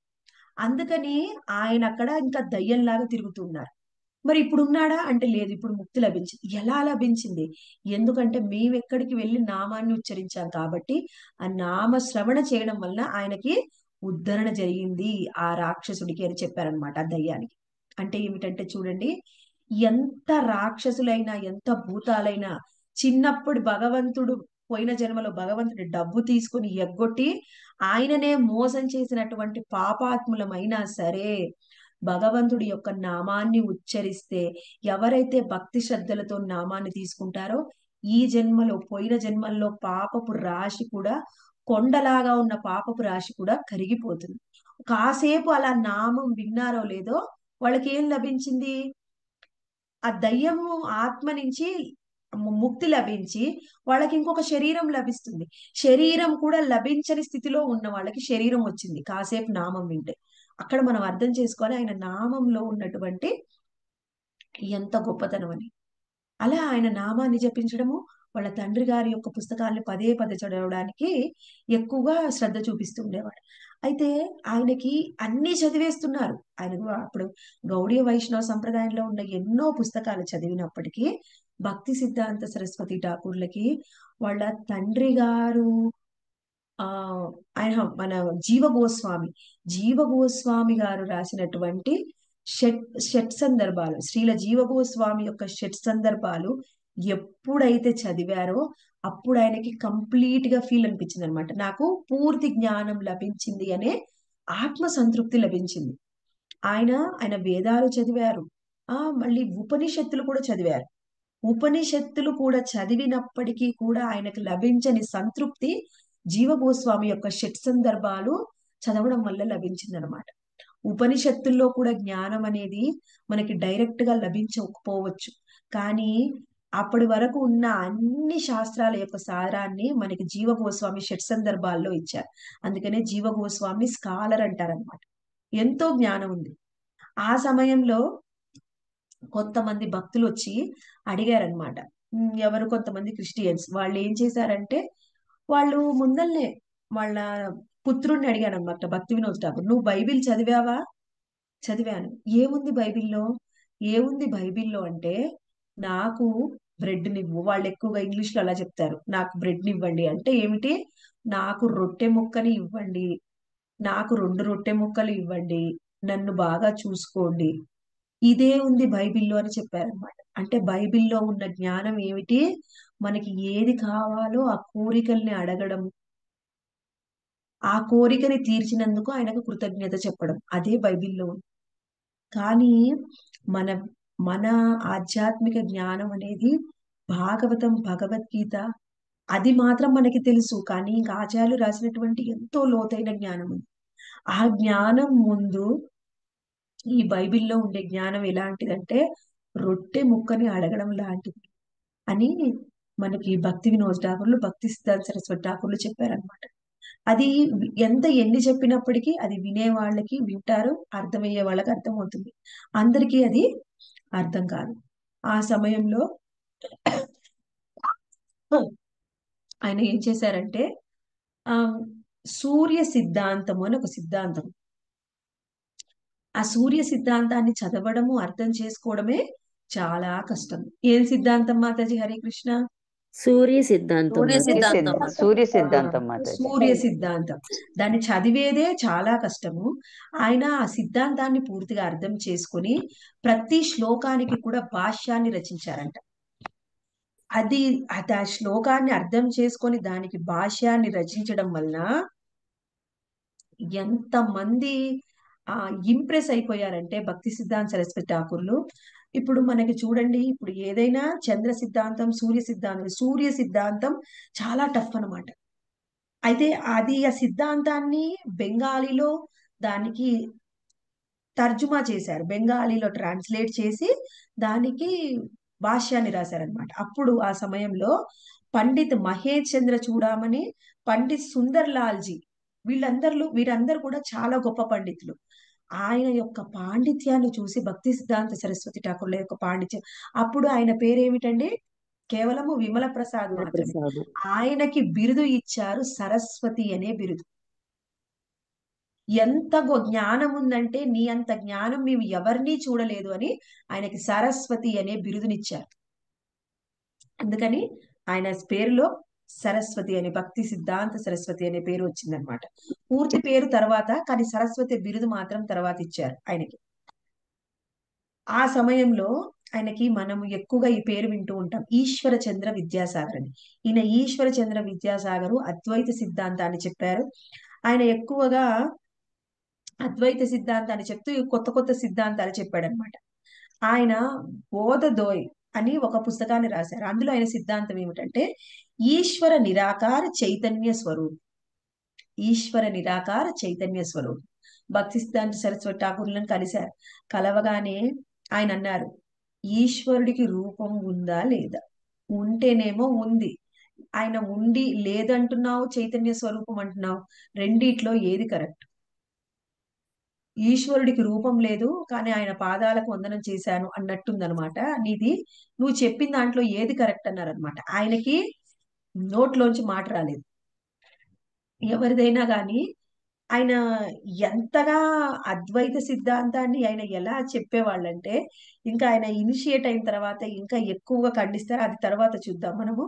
Speaker 1: అందుకని ఆయన అక్కడ ఇంకా దయ్యంలాగా తిరుగుతున్నారు. మరి ఇప్పుడు ఉన్నాడా అంటే లేదు, ఇప్పుడు ముక్తి లభించింది. ఎలా లభించింది? ఎందుకంటే మేము ఎక్కడికి వెళ్ళి నామాన్ని ఉచ్చరించాం కాబట్టి ఆ నామ శ్రవణ చేయడం వల్ల ఆయనకి ఉద్ధరణ జరిగింది ఆ రాక్షసుడికి అని చెప్పారనమాట ఆ దయ్యానికి. అంటే ఏమిటంటే చూడండి, ఎంత రాక్షసులైనా ఎంత భూతాలైనా చిన్నప్పుడు భగవంతుడు పోయిన జన్మలో భగవంతుడి డబ్బు తీసుకుని ఎగ్గొట్టి ఆయననే మోసం చేసినటువంటి పాపాత్ములమైనా సరే భగవంతుడి యొక్క నామాన్ని ఉచ్చరిస్తే, ఎవరైతే భక్తి శ్రద్ధలతో నామాన్ని తీసుకుంటారో ఈ జన్మలో పోయిన జన్మల్లో పాపపు రాశి కూడా, కొండలాగా ఉన్న పాపపు రాశి కూడా కరిగిపోతుంది. కాసేపు అలా నామం విన్నారో లేదో వాళ్ళకి ఏం లభించింది, ఆ దయ్యము ఆత్మ నుంచి ముక్తి లభించి వాళ్ళకి ఇంకొక శరీరం లభిస్తుంది. శరీరం కూడా లభించని స్థితిలో ఉన్న వాళ్ళకి శరీరం వచ్చింది కాసేపు నామం వింటే. అక్కడ మనం అర్థం చేసుకోవాలి ఆయన నామంలో ఉన్నటువంటి ఎంత గొప్పతనం అని. అలా ఆయన నామాన్ని జపించడము, వాళ్ళ తండ్రి గారి యొక్క పుస్తకాల్ని పదే పదే చదవడానికి ఎక్కువగా శ్రద్ధ చూపిస్తూ ఉండేవాడు. అయితే ఆయనకి అన్ని చదివేస్తున్నారు. ఆయన అప్పుడు గౌడీయ వైష్ణవ సంప్రదాయంలో ఉన్న ఎన్నో పుస్తకాలు చదివినప్పటికీ భక్తి సిద్ధాంత సరస్వతి ఠాకూర్లకి వాళ్ళ తండ్రి గారు ఆ ఆయన మన జీవ గోస్వామి గారు రాసినటువంటి షట్ సందర్భాలు, శ్రీల జీవ గోస్వామి యొక్క షట్ సందర్భాలు ఎప్పుడైతే చదివారో అప్పుడు ఆయనకి కంప్లీట్ గా ఫీల్ అనిపించింది అనమాట, నాకు పూర్తి జ్ఞానం లభించింది అనే ఆత్మ సంతృప్తి లభించింది. ఆయన వేదాలు చదివారు, మళ్ళీ ఉపనిషత్తులు కూడా చదివారు. ఉపనిషత్తులు కూడా చదివినప్పటికీ కూడా ఆయనకు లభించని సంతృప్తి జీవ గోస్వామి యొక్క షట్ సందర్భాలు చదవడం వల్ల లభించిందనమాట. ఉపనిషత్తుల్లో కూడా జ్ఞానం అనేది మనకి డైరెక్ట్ గా లభించకపోవచ్చు, కానీ అప్పటి వరకు ఉన్న అన్ని శాస్త్రాల యొక్క సారాన్ని మనకి జీవ గోస్వామి షట్ సందర్భాల్లో ఇచ్చారు. అందుకనే జీవ గోస్వామి స్కాలర్ అంటారనమాట. ఎంతో జ్ఞానం ఉంది. ఆ సమయంలో కొంతమంది భక్తులు వచ్చి అడిగారనమాట. ఎవరు? కొంతమంది క్రిస్టియన్స్. వాళ్ళు ఏం చేశారంటే, వాళ్ళు ముందల్నే వాళ్ళ పుత్రుడిని అడిగారనమాట, భక్తి వినోద్ ఠాకూర్, నువ్వు బైబిల్ చదివావా? చదివాను. ఏముంది బైబిల్లో? ఏముంది బైబిల్లో అంటే, నాకు బ్రెడ్ నివ్వు. వాళ్ళు ఎక్కువగా ఇంగ్లీష్ లో అలా చెప్తారు, నాకు బ్రెడ్ నివ్వండి అంటే ఏమిటి, నాకు రొట్టె ముక్కని ఇవ్వండి, నాకు 2 రొట్టె ముక్కలు ఇవ్వండి, నన్ను బాగా చూసుకోండి, ఇదే ఉంది బైబిల్లో అని చెప్పారనమాట. అంటే బైబిల్లో ఉన్న జ్ఞానం ఏమిటి, మనకి ఏది కావాలో ఆ కోరికల్ని అడగడం, ఆ కోరికని తీర్చినందుకు ఆయనకు కృతజ్ఞత చెప్పడం, అదే బైబిల్లో ఉంది. కానీ మన మన ఆధ్యాత్మిక జ్ఞానం అనేది భాగవతం, భగవద్గీత, అది మాత్రం మనకి తెలుసు. కానీ ఇంకా ఆచార్యులు రాసినటువంటి ఎంతో లోతైన జ్ఞానం ఉంది. ఆ జ్ఞానం ముందు ఈ బైబిల్లో ఉండే జ్ఞానం ఎలాంటిదంటే రొట్టె ముక్కని అడగడం లాంటిది అని మనకి భక్తి వినోద్ ఠాకూర్లు, భక్తి సిద్ధాంత సరస్వతి ఠాకూర్లు చెప్పారనమాట. అది ఎన్ని చెప్పినప్పటికీ అది వినే వాళ్ళకి వింటారు, అర్థమయ్యే వాళ్ళకి అర్థమవుతుంది, అందరికీ అది అర్థం కాదు. ఆ సమయంలో ఆయన ఏం చేశారంటే, ఆ సూర్య సిద్ధాంతము అని ఒక సిద్ధాంతం, ఆ సూర్య సిద్ధాంతాన్ని చదవడము, అర్థం చేసుకోవడమే చాలా కష్టం. ఏం సిద్ధాంతం మాతాజీ? హరే కృష్ణ.
Speaker 4: సూర్య సిద్ధాంతం
Speaker 2: సూర్య సిద్ధాంతం
Speaker 5: సూర్య
Speaker 1: ఆ,
Speaker 5: సిద్ధాంతం మాతాజీ.
Speaker 1: సూర్య సిద్ధాంతం. దాన్ని చదివేదే చాలా కష్టము. ఆయన ఆ సిద్ధాంతాన్ని పూర్తిగా అర్థం చేసుకుని ప్రతి శ్లోకానికి కూడా భాష్యాన్ని రచించారంట. అది ఆ శ్లోకాన్ని అర్థం చేసుకొని దానికి భాష్యాన్ని రచించడం వలన ఎంతమంది ఇంప్రెస్ అయిపోయారంటే భక్తి సిద్ధాంత సరస్వతి ఠాకూర్లు. ఇప్పుడు మనకి చూడండి, ఇప్పుడు ఏదైనా చంద్ర సిద్ధాంతం, సూర్య సిద్ధాంతం చాలా టఫ్ అన్నమాట. అయితే అది ఆ సిద్ధాంతాన్ని బెంగాలీలో దానికి తర్జుమా చేశారు, బెంగాలీలో ట్రాన్స్లేట్ చేసి దానికి భాష్యాన్ని రాశారనమాట. అప్పుడు ఆ సమయంలో పండిత్ మహేష్ చంద్ర చూడామణి, పండిత్ సుందర్ లాల్జీ, వీరందరూ కూడా చాలా గొప్ప పండితులు. ఆయన యొక్క పాండిత్యాన్ని చూసి భక్తి సిద్ధాంత సరస్వతి ఠాకూర్ల యొక్క పాండిత్యం, అప్పుడు ఆయన పేరేమిటండి? కేవలము విమల ప్రసాద్ మాత్రమే.
Speaker 4: ప్రసాద్.
Speaker 1: ఆయనకి బిరుదు ఇచ్చారు, సరస్వతి అనే బిరుదు. ఎంత జ్ఞానం ఉందంటే, నీ అంత జ్ఞానం మేము ఎవరినీ చూడలేదు అని ఆయనకి సరస్వతి అనే బిరుదునిచ్చారు. అందుకని ఆయన పేరులో సరస్వతి అనే, భక్తి సిద్ధాంత సరస్వతి అనే పేరు వచ్చిందనమాట. పూర్తి పేరు తర్వాత, కానీ సరస్వతి బిరుదు మాత్రం తర్వాత ఇచ్చారు ఆయనకి. ఆ సమయంలో ఆయనకి మనం ఎక్కువగా ఈ పేరు వింటూ ఉంటాం, ఈశ్వర చంద్ర విద్యాసాగర్ అని. ఈయన ఈశ్వర చంద్ర విద్యాసాగరు అద్వైత సిద్ధాంతాన్ని చెప్పారు. ఆయన ఎక్కువగా అద్వైత సిద్ధాంతాన్ని చెప్తూ కొత్త కొత్త సిద్ధాంతాలు చెప్పాడనమాట. ఆయన బోధదోయ్ అని ఒక పుస్తకాన్ని రాశారు. అందులో ఆయన సిద్ధాంతం ఏమిటంటే, ఈశ్వర నిరాకార చైతన్య స్వరూప్, ఈశ్వర నిరాకార చైతన్య స్వరూప్. భక్తి సిద్ధాంత సరస్వతి ఠాకూర్లను కలిశారు. కలవగానే ఆయన అన్నారు, ఈశ్వరుడికి రూపం ఉందా లేదా? ఉంటేనేమో ఉంది. ఆయన ఉండి లేదంటున్నావు, చైతన్య స్వరూపం అంటున్నావు, రెండిట్లో ఏది కరెక్ట్? ఈశ్వరుడికి రూపం లేదు, కానీ ఆయన పాదాలకు వందనం చేశాను అన్నట్టుందనమాట నీది, నువ్వు చెప్పిన దాంట్లో ఏది కరెక్ట్ అన్నారనమాట. ఆయనకి నోట్లోంచి మాట రాలేదు. ఎవరిదైనా కానీ ఆయన ఎంతగా అద్వైత సిద్ధాంతాన్ని ఆయన ఎలా చెప్పేవాళ్ళంటే, ఇంకా ఆయన ఇనిషియేట్ అయిన తర్వాత ఇంకా ఎక్కువగా ఖండిస్తారు, అది తర్వాత చూద్దాం మనము.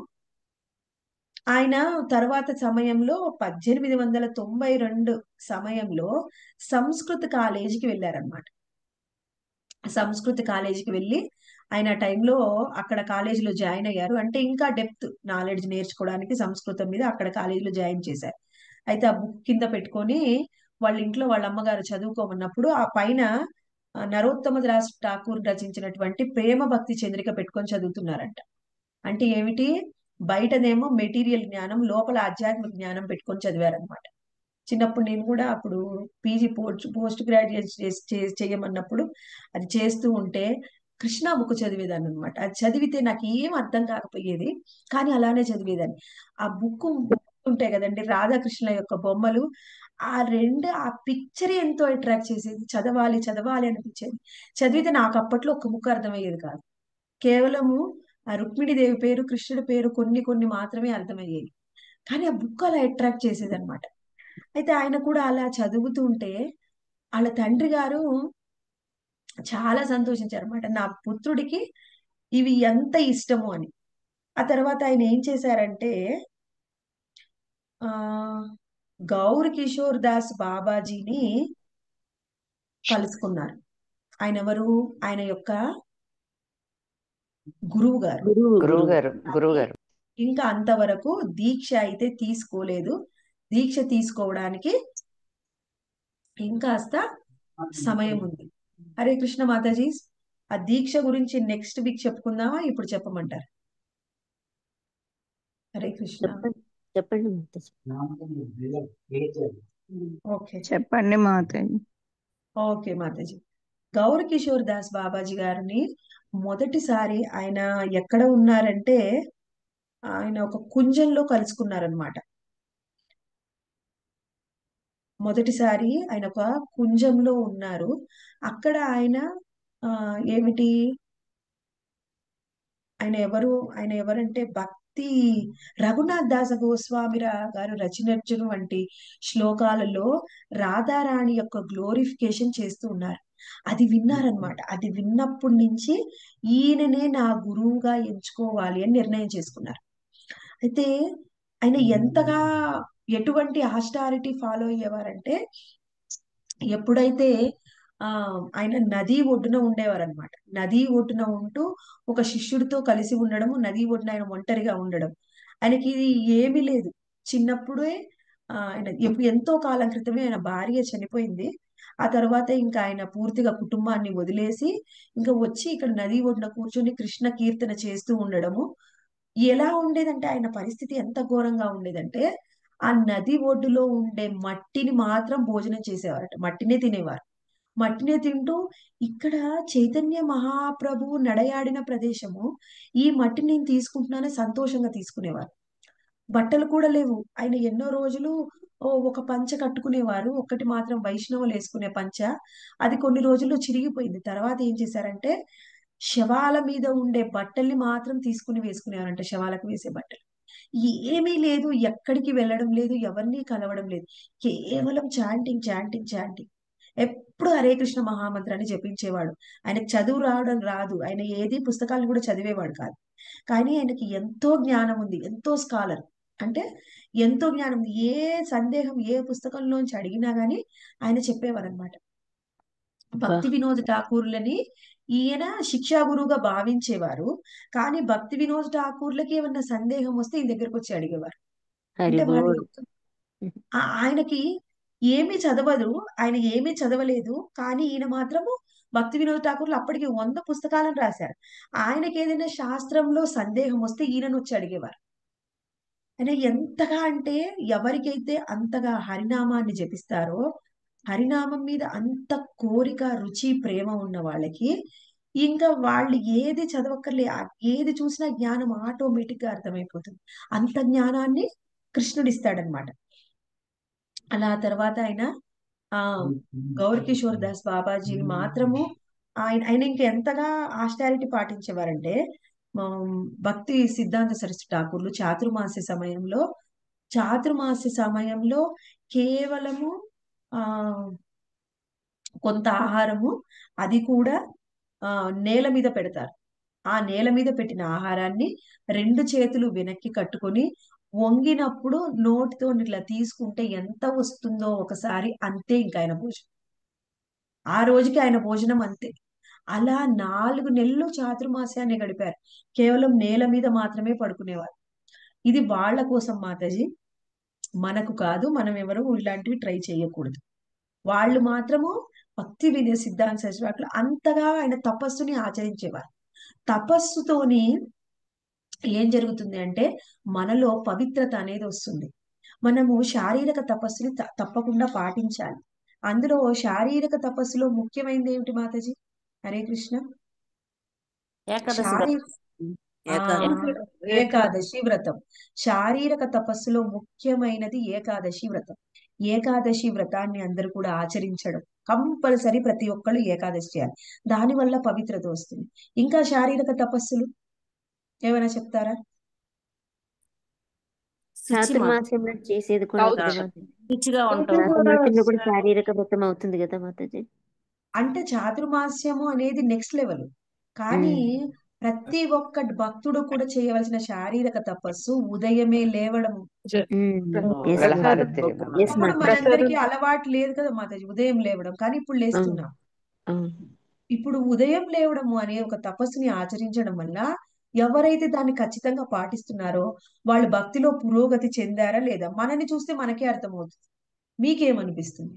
Speaker 1: ఆయన తర్వాత సమయంలో 1892 సమయంలో సంస్కృత కాలేజీకి వెళ్ళారనమాట. సంస్కృత కాలేజీకి వెళ్ళి ఆయన టైంలో అక్కడ కాలేజీలో జాయిన్ అయ్యారు. అంటే ఇంకా డెప్త్ నాలెడ్జ్ నేర్చుకోవడానికి సంస్కృతం మీద అక్కడ కాలేజీలో జాయిన్ చేశారు. అయితే ఆ బుక్ కింద పెట్టుకొని వాళ్ళ ఇంట్లో వాళ్ళ అమ్మగారు చదువుకోమన్నప్పుడు ఆ పైన నరోత్తమ దాస్ ఠాకూర్ రచించినటువంటి ప్రేమ భక్తి చంద్రిక పెట్టుకొని చదువుతున్నారంట. అంటే ఏమిటి, బయటదేమో మెటీరియల్ జ్ఞానం, లోపల ఆధ్యాత్మిక జ్ఞానం పెట్టుకొని చదివారనమాట. చిన్నప్పుడు నేను కూడా అప్పుడు పీజీ పోస్ట్ గ్రాడ్యుయేట్ చేయమన్నప్పుడు అది చేస్తూ ఉంటే కృష్ణ బుక్ చదివేదాన్ని అనమాట. అది చదివితే నాకు ఏం అర్థం కాకపోయేది, కానీ అలానే చదివేదాన్ని. ఆ బుక్ ఉంటాయి కదండి, రాధాకృష్ణ యొక్క బొమ్మలు, ఆ పిక్చర్ ఎంతో అట్రాక్ట్ చేసేది. చదవాలి చదవాలి అనిపించేది. చదివితే నాకు అప్పట్లో ఒక్క ముక్క అర్థమయ్యేది కాదు. కేవలము ఆ రుక్మిణీదేవి పేరు, కృష్ణుడి పేరు కొన్ని కొన్ని మాత్రమే అర్థమయ్యేది. కానీ ఆ బుక్ అలా అట్రాక్ట్ చేసేది అనమాట. అయితే ఆయన కూడా అలా చదువుతుంటే వాళ్ళ తండ్రి గారు చాలా సంతోషించారు అనమాట, నా పుత్రుడికి ఇవి ఎంత ఇష్టము అని. ఆ తర్వాత ఆయన ఏం చేశారంటే ఆ గౌర్ కిషోర్ దాస్ బాబాజీని కలుసుకున్నారు. ఆయన ఎవరు? ఆయన యొక్క గురువు గారు.
Speaker 4: గురువు గారు.
Speaker 1: ఇంకా అంతవరకు దీక్ష అయితే తీసుకోలేదు. దీక్ష తీసుకోవడానికి ఇంకాస్త సమయం ఉంది. హరే కృష్ణ మాతాజీ, ఆ దీక్ష గురించి నెక్స్ట్ వీక్ చెప్పుకుందామా, ఇప్పుడు చెప్పమంటారు? హరే కృష్ణ.
Speaker 4: చెప్పండి మాతాజీ.
Speaker 1: ఓకే
Speaker 5: చెప్పండి మాతాజీ.
Speaker 1: ఓకే మాతాజీ. గౌర్ కిషోర్ దాస్ బాబాజీ గారిని మొదటిసారి ఆయన ఎక్కడ ఉన్నారంటే ఆయన ఒక కుంజంలో కలుసుకున్నారనమాట. మొదటిసారి ఆయన ఒక కుంజంలో ఉన్నారు. అక్కడ ఆయన ఏమిటి, ఆయన ఎవరంటే భక్తి రఘునాథ్ దాస గోస్వామి గారు రచించినటువంటి శ్లోకాలలో రాధారాణి యొక్క గ్లోరిఫికేషన్ చేస్తూ ఉన్నారు. అది విన్నారనమాట. అది విన్నప్పటి నుంచి ఈయననే నా గురువుగా ఎంచుకోవాలి అని నిర్ణయం చేసుకున్నారు. అయితే ఆయన ఎంతగా ఎటువంటి ఆస్టారిటీ ఫాలో అయ్యేవారంటే, ఎప్పుడైతే ఆయన నదీ ఒడ్డున ఉండేవారనమాట. నదీ ఒడ్డున ఉంటూ ఒక శిష్యుడితో కలిసి ఉండడము, నదీ ఒడ్డున ఆయన ఒంటరిగా ఉండడం. ఆయనకి ఇది ఏమీ లేదు. చిన్నప్పుడే ఆయన ఎంతో కాలం క్రితమే ఆయన భార్య చనిపోయింది. ఆ తర్వాత ఇంకా ఆయన పూర్తిగా కుటుంబాన్ని వదిలేసి ఇంకా వచ్చి ఇక్కడ నదీ ఒడ్డున కూర్చొని కృష్ణ కీర్తన చేస్తూ ఉండడము. ఎలా ఉండేదంటే ఆయన పరిస్థితి ఎంత ఘోరంగా ఉండేదంటే, ఆ నది ఒడ్డులో ఉండే మట్టిని మాత్రం భోజనం చేసేవారట. మట్టినే తినేవారు. మట్టినే తింటూ ఇక్కడ చైతన్య మహాప్రభువు నడయాడిన ప్రదేశము, ఈ మట్టిని నేను తీసుకుంటున్నానని సంతోషంగా తీసుకునేవారు. బట్టలు కూడా లేవు. ఆయన ఎన్నో రోజులు ఒక పంచ కట్టుకునేవారు. ఒక్కటి మాత్రం వైష్ణవులు వేసుకునే పంచ. అది కొన్ని రోజుల్లో చిరిగిపోయింది. తర్వాత ఏం చేశారంటే శవాల మీద ఉండే బట్టల్ని మాత్రం తీసుకుని వేసుకునేవారంట, శవాలకు వేసే బట్టలు. ఏమీ లేదు, ఎక్కడికి వెళ్ళడం లేదు, ఎవరిని కలవడం లేదు, కేవలం చాంటింగ్ చాంటింగ్ చాంటింగ్. ఎప్పుడు హరే కృష్ణ మహామంత్రాన్ని జపించేవాడు. ఆయనకు చదువు రావడం రాదు, ఆయన ఏది పుస్తకాలను కూడా చదివేవాడు కాదు. కానీ ఆయనకి ఎంతో జ్ఞానం ఉంది, ఎంతో స్కాలర్. అంటే ఎంతో జ్ఞానం ఉంది. ఏ సందేహం ఏ పుస్తకంలోంచి అడిగినా గానీ ఆయన చెప్పేవారు అనమాట. భక్తి వినోద్ ఠాకూర్లని ఈయన శిక్షా గురువుగా భావించేవారు. కానీ భక్తి వినోద్ ఠాకూర్లకి ఏమన్నా సందేహం వస్తే ఈయన దగ్గరకు వచ్చి అడిగేవారు. అంటే వాళ్ళ యొక్క ఆయనకి ఏమీ చదవదు, ఆయన ఏమీ చదవలేదు. కానీ ఈయన మాత్రము భక్తి వినోద్ ఠాకూర్లు అప్పటికి 100 పుస్తకాలను రాశారు. ఆయనకి ఏదైనా శాస్త్రంలో సందేహం వస్తే ఈయనను వచ్చి అడిగేవారు. ఆయన ఎంతగా అంటే ఎవరికైతే అంతగా హరినామాన్ని జపిస్తారో, హరినామం మీద అంత కోరిక, రుచి, ప్రేమ ఉన్న వాళ్ళకి ఇంకా వాళ్ళు ఏది చదవక్కర్లే, ఏది చూసినా జ్ఞానం ఆటోమేటిక్ గా అర్థమైపోతుంది. అంత జ్ఞానాన్ని కృష్ణుడు ఇస్తాడనమాట. అలా తర్వాత ఆయన గౌర్ కిషోర్ దాస్ బాబాజీని మాత్రము ఆయన ఇంకా ఎంతగా ఆస్టారిటీ పాటించేవారంటే, భక్తి సిద్ధాంత సరస్వతి ఠాకూర్లు చాతుర్మాస్య సమయంలో కేవలము కొంత ఆహారము, అది కూడా నేల మీద పెడతారు. ఆ నేల మీద పెట్టిన ఆహారాన్ని 2 చేతులు వెనక్కి కట్టుకొని వంగినప్పుడు నోటితో ఇట్లా తీసుకుంటే ఎంత వస్తుందో ఒకసారి, అంతే ఇంకా ఆయన భోజనం. ఆ రోజుకి ఆయన భోజనం అంతే. అలా 4 నెలలు చాతుర్మాస్యాన్ని గడిపారు. కేవలం నేల మీద మాత్రమే పడుకునేవారు. ఇది వాళ్ళ కోసం మాతాజీ, మనకు కాదు. మనం ఎవరు ఇలాంటివి ట్రై చేయకూడదు. వాళ్ళు మాత్రము భక్తి వినయ సిద్ధాంత సరస్వతులు అంతగా ఆయన తపస్సుని ఆచరించేవారు. తపస్సుతోని ఏం జరుగుతుంది అంటే మనలో పవిత్రత అనేది వస్తుంది. మనము శారీరక తపస్సుని తప్పకుండా పాటించాలి. అందులో శారీరక తపస్సులో ముఖ్యమైనది ఏమిటి మాతాజీ? హరే కృష్ణ.
Speaker 5: ఏకాదశి
Speaker 1: శారీ ఆ
Speaker 5: ఏకాదశి
Speaker 1: ఏకాదశి వ్రతం. శారీరక తపస్సులో ముఖ్యమైనది ఏకాదశి వ్రతం. ఏకాదశి వ్రతాన్ని అందరూ కూడా ఆచరించడం కంపల్సరీ. ప్రతి ఒక్కళ్ళు ఏకాదశి చేయాలి. దానివల్ల పవిత్రత వస్తుంది. ఇంకా శారీరక తపస్సులు ఏమైనా చెప్తారా?
Speaker 5: శుచి మాత
Speaker 4: చాతుర్మాస్యంలో చేసేది కూడా కదా
Speaker 3: కౌచ్.
Speaker 4: మాతాజీ.
Speaker 5: శుచిగా
Speaker 1: ఇంకా
Speaker 5: ఉంటాం.
Speaker 4: చాతుర్మాస్యంలో కూడా శారీరక వ్రతం అవుతుంది కదా మాతాజీ.
Speaker 1: అంటే చాతుర్మాస్యము అనేది నెక్స్ట్ లెవెల్. కానీ ప్రతి ఒక్క భక్తుడు కూడా చేయవలసిన శారీరక తపస్సు ఉదయమే లేవడం.
Speaker 4: ఎస్
Speaker 3: ప్రసాదం.
Speaker 4: ఎస్
Speaker 1: ఇప్పుడు
Speaker 4: మాతాజీ.
Speaker 1: మనందరికీ అలవాటు లేదు కదా మాతాజీ ఉదయం లేవడం, కానీ ఇప్పుడు లేస్తున్నాం.
Speaker 4: అవును.
Speaker 1: ఇప్పుడు ఉదయం లేవడము అనే ఒక తపస్సుని ఆచరించడం వల్ల ఎవరైతే దాన్ని ఖచ్చితంగా పాటిస్తున్నారో వాళ్ళు భక్తిలో పురోగతి చెందారా లేదా మనని చూస్తే మనకే అర్థమవుతుంది. మీకేమనిపిస్తుంది?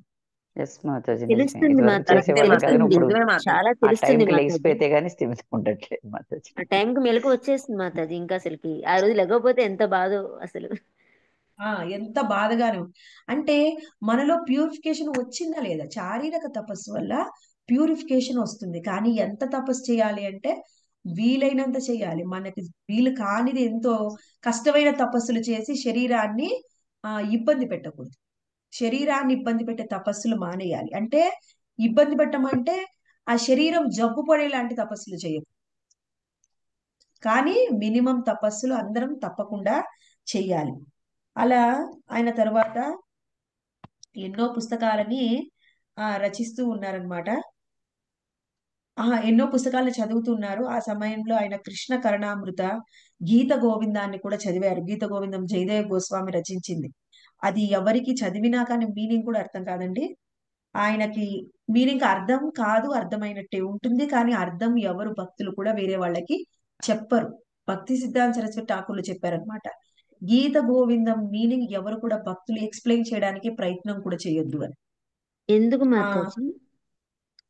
Speaker 6: ఎస్ మాతాజీ, నిజమే.
Speaker 4: తెలుస్తుంది
Speaker 6: ఇదివరకు
Speaker 4: మాతాజీ,
Speaker 6: చేసేవాళ్ళం కానీ
Speaker 4: తెలుస్తుంది.
Speaker 6: ఇప్పుడు
Speaker 5: నిజమే మాతాజీ.
Speaker 4: చాలా
Speaker 6: ఆ
Speaker 4: తెలుస్తుంది
Speaker 6: టైంకి
Speaker 4: మాతాజీ.
Speaker 6: లేచిపోతే గానీ స్థిమితం ఉండట్లేదు మాతాజీ.
Speaker 4: ఆ టైంకి మెలకు వచ్చేస్తుంది మాతాజీ. ఇంకా అసలుకి ఆ రోజు లేకపోతే ఎంత బాధో అసలు.
Speaker 1: ఎంత బాధగానే ఉంది. అంటే మనలో ప్యూరిఫికేషన్ వచ్చిందా లేదా? శారీరక తపస్సు వల్ల ప్యూరిఫికేషన్ వస్తుంది. కానీ ఎంత తపస్సు చేయాలి అంటే వీలైనంత చేయాలి. మనకి వీలు కానిది ఎంతో కష్టమైన తపస్సులు చేసి శరీరాన్ని ఇబ్బంది పెట్టకూడదు. శరీరాన్ని ఇబ్బంది పెట్టే తపస్సులు మానేయాలి. అంటే ఇబ్బంది పెట్టమంటే ఆ శరీరం జబ్బు పడేలాంటి తపస్సులు చేయకు. కానీ మినిమం తపస్సులు అందరం తప్పకుండా చెయ్యాలి. అలా ఆయన తర్వాత ఎన్నో పుస్తకాలని రచిస్తూ ఉన్నారనమాట. ఎన్నో పుస్తకాలను చదువుతున్నారు. ఆ సమయంలో ఆయన కృష్ణ కరుణామృత, గీత గోవిందాన్ని కూడా చదివారు. గీత గోవిందం జయదేవ గోస్వామి రచించింది. అది ఎవరికి చదివినా కానీ మీనింగ్ కూడా అర్థం కాదండి. ఆయనకి మీనింగ్ అర్థం కాదు, అర్థమైనట్టే ఉంటుంది. కానీ అర్థం ఎవరు భక్తులు కూడా వేరే వాళ్ళకి చెప్పరు. భక్తి సిద్ధాంత సరస్వతి ఠాకూర్లు చెప్పారనమాట. గీత గోవిందం మీనింగ్ ఎవరు కూడా భక్తులు ఎక్స్ప్లెయిన్ చేయడానికి ప్రయత్నం కూడా చేయొద్దు అని.
Speaker 4: ఎందుకు
Speaker 1: ఆ
Speaker 4: మాతాజీ?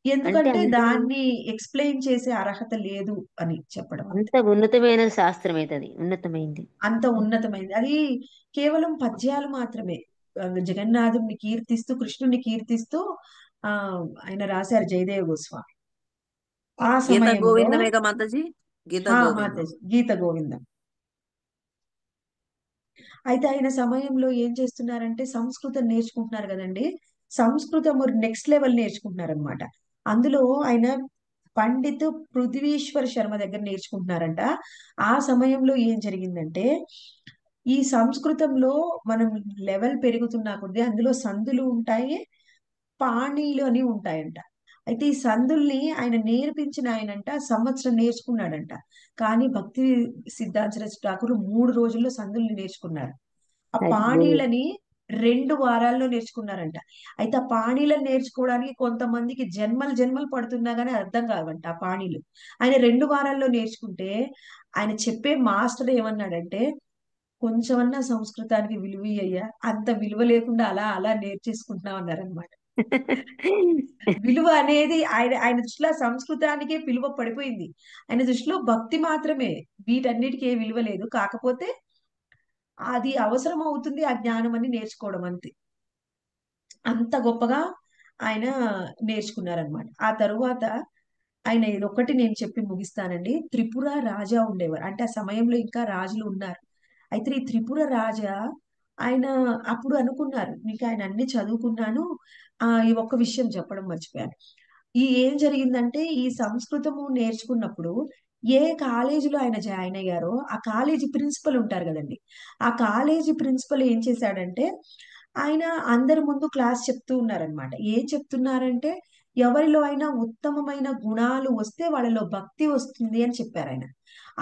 Speaker 4: అంటే
Speaker 1: ఎందుకంటే
Speaker 4: అంత
Speaker 1: దాన్ని ఎక్స్ప్లెయిన్ చేసే అర్హత లేదు అని చెప్పడం.
Speaker 4: అంత ఉన్నతమైన శాస్త్రం అయితే అది ఉన్నతమైంది.
Speaker 1: అంత ఉన్నతమైంది. అది కేవలం పద్యాలు మాత్రమే. జగన్నాథుడిని కీర్తిస్తూ, కృష్ణుడిని కీర్తిస్తూ ఆ ఆయన రాశారు జయదేవ గోస్వామి. ఆ
Speaker 5: గీత
Speaker 1: సమయంలో
Speaker 5: గోవిందమేగా మాతాజీ. గీత గోవిందం.
Speaker 1: మాతాజీ గీత గోవిందం. అయితే ఆయన సమయంలో ఏం చేస్తున్నారంటే సంస్కృతం నేర్చుకుంటున్నారు కదండి. సంస్కృతం నెక్స్ట్ లెవెల్ నేర్చుకుంటున్నారనమాట. అందులో ఆయన పండిత్ పృథ్వీశ్వర్ శర్మ దగ్గర నేర్చుకుంటున్నారంట. ఆ సమయంలో ఏం జరిగిందంటే ఈ సంస్కృతంలో మనం లెవెల్ పెరుగుతున్నా కొద్దీ అందులో సందులు ఉంటాయి, పాణీలు అని ఉంటాయంట. అయితే ఈ సందుల్ని ఆయన నేర్పించిన ఆయనంట సంవత్సరం నేర్చుకున్నాడంట. కానీ భక్తి సిద్ధాంత సరస్వతి ఠాకూర్ 3 రోజుల్లో సందుల్ని నేర్చుకున్నారు. ఆ
Speaker 4: అయ్యో.
Speaker 1: పాణీలని 2 వారాల్లో నేర్చుకున్నారంట. అయితే ఆ పాణీలను నేర్చుకోవడానికి కొంతమందికి జన్మలు జన్మలు పడుతున్నా గానీ అర్థం కావంట ఆ పాణీలు. ఆయన 2 వారాల్లో నేర్చుకుంటే ఆయన చెప్పే మాస్టర్ ఏమన్నాడంటే కొంచెమన్నా సంస్కృతానికి విలువ అయ్యా, అంత విలువ లేకుండా అలా అలా నేర్చేసుకుంటున్నాం అన్నారనమాట. విలువ అనేది ఆయన దృష్టిలో సంస్కృతానికే విలువ పడిపోయింది. ఆయన దృష్టిలో భక్తి మాత్రమే, వీటన్నిటికీ ఏ విలువ లేదు. కాకపోతే అది అవసరం అవుతుంది ఆ జ్ఞానం అని నేర్చుకోవడం అంతే. అంత గొప్పగా ఆయన నేర్చుకున్నారనమాట. ఆ తరువాత ఆయన ఇదొక్కటి నేను చెప్పి ముగిస్తానండి. త్రిపుర రాజా ఉండేవారు. అంటే ఆ సమయంలో ఇంకా రాజులు ఉన్నారు. అయితే ఈ త్రిపుర రాజా ఆయన అప్పుడు అనుకున్నారు మీకు ఆయన అన్ని చదువుకున్నాను. ఈ ఒక్క విషయం చెప్పడం మర్చిపోయాను. ఏం జరిగిందంటే ఈ సంస్కృతము నేర్చుకున్నప్పుడు ఏ కాలేజీలో ఆయన జాయిన్ అయ్యారో ఆ కాలేజీ ప్రిన్సిపల్ ఉంటారు కదండి. ఆ కాలేజీ ప్రిన్సిపల్ ఏం చేశాడంటే ఆయన అందరి ముందు క్లాస్ చెప్తూ ఉన్నారనమాట. ఏం చెప్తున్నారంటే ఎవరిలో అయినా ఉత్తమమైన గుణాలు వస్తే వాళ్ళలో భక్తి వస్తుంది అని చెప్పారు ఆయన.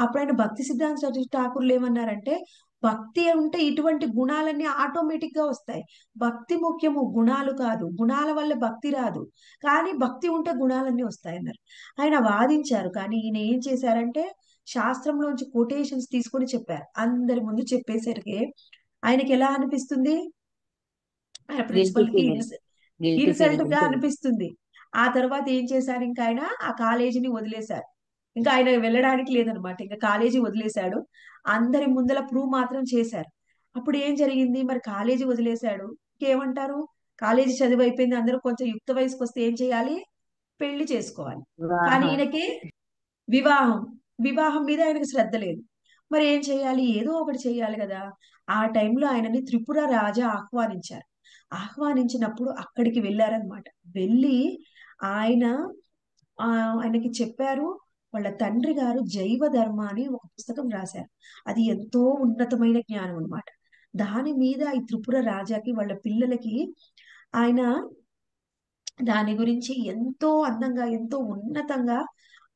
Speaker 1: అప్పుడు ఆయన భక్తి సిద్ధాంత సరస్వతి ఠాకూర్లు ఏమన్నారంటే భక్తి ఉంటే ఇటువంటి గుణాలన్నీ ఆటోమేటిక్ గా వస్తాయి. భక్తి ముఖ్యము, గుణాలు కాదు. గుణాల వల్ల భక్తి రాదు, కానీ భక్తి ఉంటే గుణాలన్నీ వస్తాయన్నారు. ఆయన వాదించారు. కానీ ఈయన ఏం చేశారంటే శాస్త్రంలోంచి కొటేషన్స్ తీసుకొని చెప్పారు. అందరి ముందు చెప్పేసరికి ఆయనకి ఎలా అనిపిస్తుంది? ఆయన
Speaker 4: గిల్టీ
Speaker 1: ప్రిన్సిపల్ కి
Speaker 4: ఫీలింగ్ గిల్టీ
Speaker 1: ఇన్సల్ట్ గా
Speaker 4: ఫీలింగ్
Speaker 1: అనిపిస్తుంది. ఆ తర్వాత ఏం చేశారు, ఇంకా ఆయన ఆ కాలేజీని వదిలేశారు. ఇంకా ఆయన వెళ్ళడానికి లేదనమాట, ఇంకా కాలేజీ వదిలేశాడు. అందరి ముందల ప్రూవ్ మాత్రం చేశారు. అప్పుడు ఏం జరిగింది, మరి కాలేజీ వదిలేశాడు, ఇంకేమంటారు, కాలేజీ చదువు అయిపోయింది, అందరూ కొంచెం యుక్త వయసుకు వస్తే ఏం చేయాలి, పెళ్లి చేసుకోవాలి. కానీ
Speaker 4: వివాహం.
Speaker 1: ఈయనకి వివాహం వివాహం మీద ఆయనకు శ్రద్ధ లేదు. మరి ఏం చేయాలి, ఏదో ఒకటి చేయాలి కదా. ఆ టైంలో ఆయనని త్రిపుర రాజా ఆహ్వానించారు. ఆహ్వానించినప్పుడు అక్కడికి వెళ్ళారనమాట. వెళ్ళి ఆయన ఆయనకి చెప్పారు, వాళ్ళ తండ్రి గారు జైవ ధర్మ అని ఒక పుస్తకం రాశారు. అది ఎంతో ఉన్నతమైన జ్ఞానం అన్నమాట. దాని మీద ఈ త్రిపుర రాజాకి వాళ్ళ పిల్లలకి ఆయన దాని గురించి ఎంతో అందంగా ఎంతో ఉన్నతంగా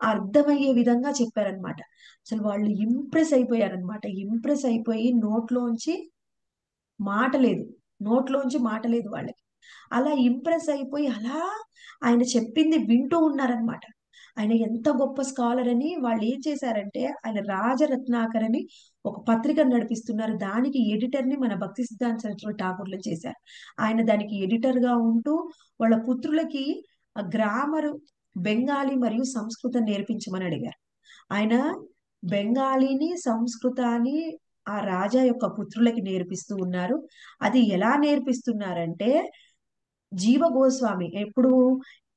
Speaker 1: అర్థమయ్యే విధంగా చెప్పారనమాట. అసలు వాళ్ళు ఇంప్రెస్ అయిపోయారనమాట. ఇంప్రెస్ అయిపోయి మాట లేదు నోట్లోంచి మాట లేదు వాళ్ళకి. అలా ఇంప్రెస్ అయిపోయి అలా ఆయన చెప్పింది వింటూ ఉన్నారనమాట. ఆయన ఎంత గొప్ప స్కాలర్ అని వాళ్ళు ఏం చేశారంటే, ఆయన రాజరత్నాకర్ అని ఒక పత్రిక నడిపిస్తున్నారు. దానికి ఎడిటర్ ని మన భక్తి సిద్ధాంత సరస్వతి ఠాకూర్లు చేశారు. ఆయన దానికి ఎడిటర్ గా ఉంటూ వాళ్ళ పుత్రులకి గ్రామరు బెంగాలీ మరియు సంస్కృతం నేర్పించమని అడిగారు. ఆయన బెంగాలీని సంస్కృతాన్ని ఆ రాజా యొక్క పుత్రులకి నేర్పిస్తూ ఉన్నారు. అది ఎలా నేర్పిస్తున్నారంటే, జీవ గోస్వామి ఎప్పుడు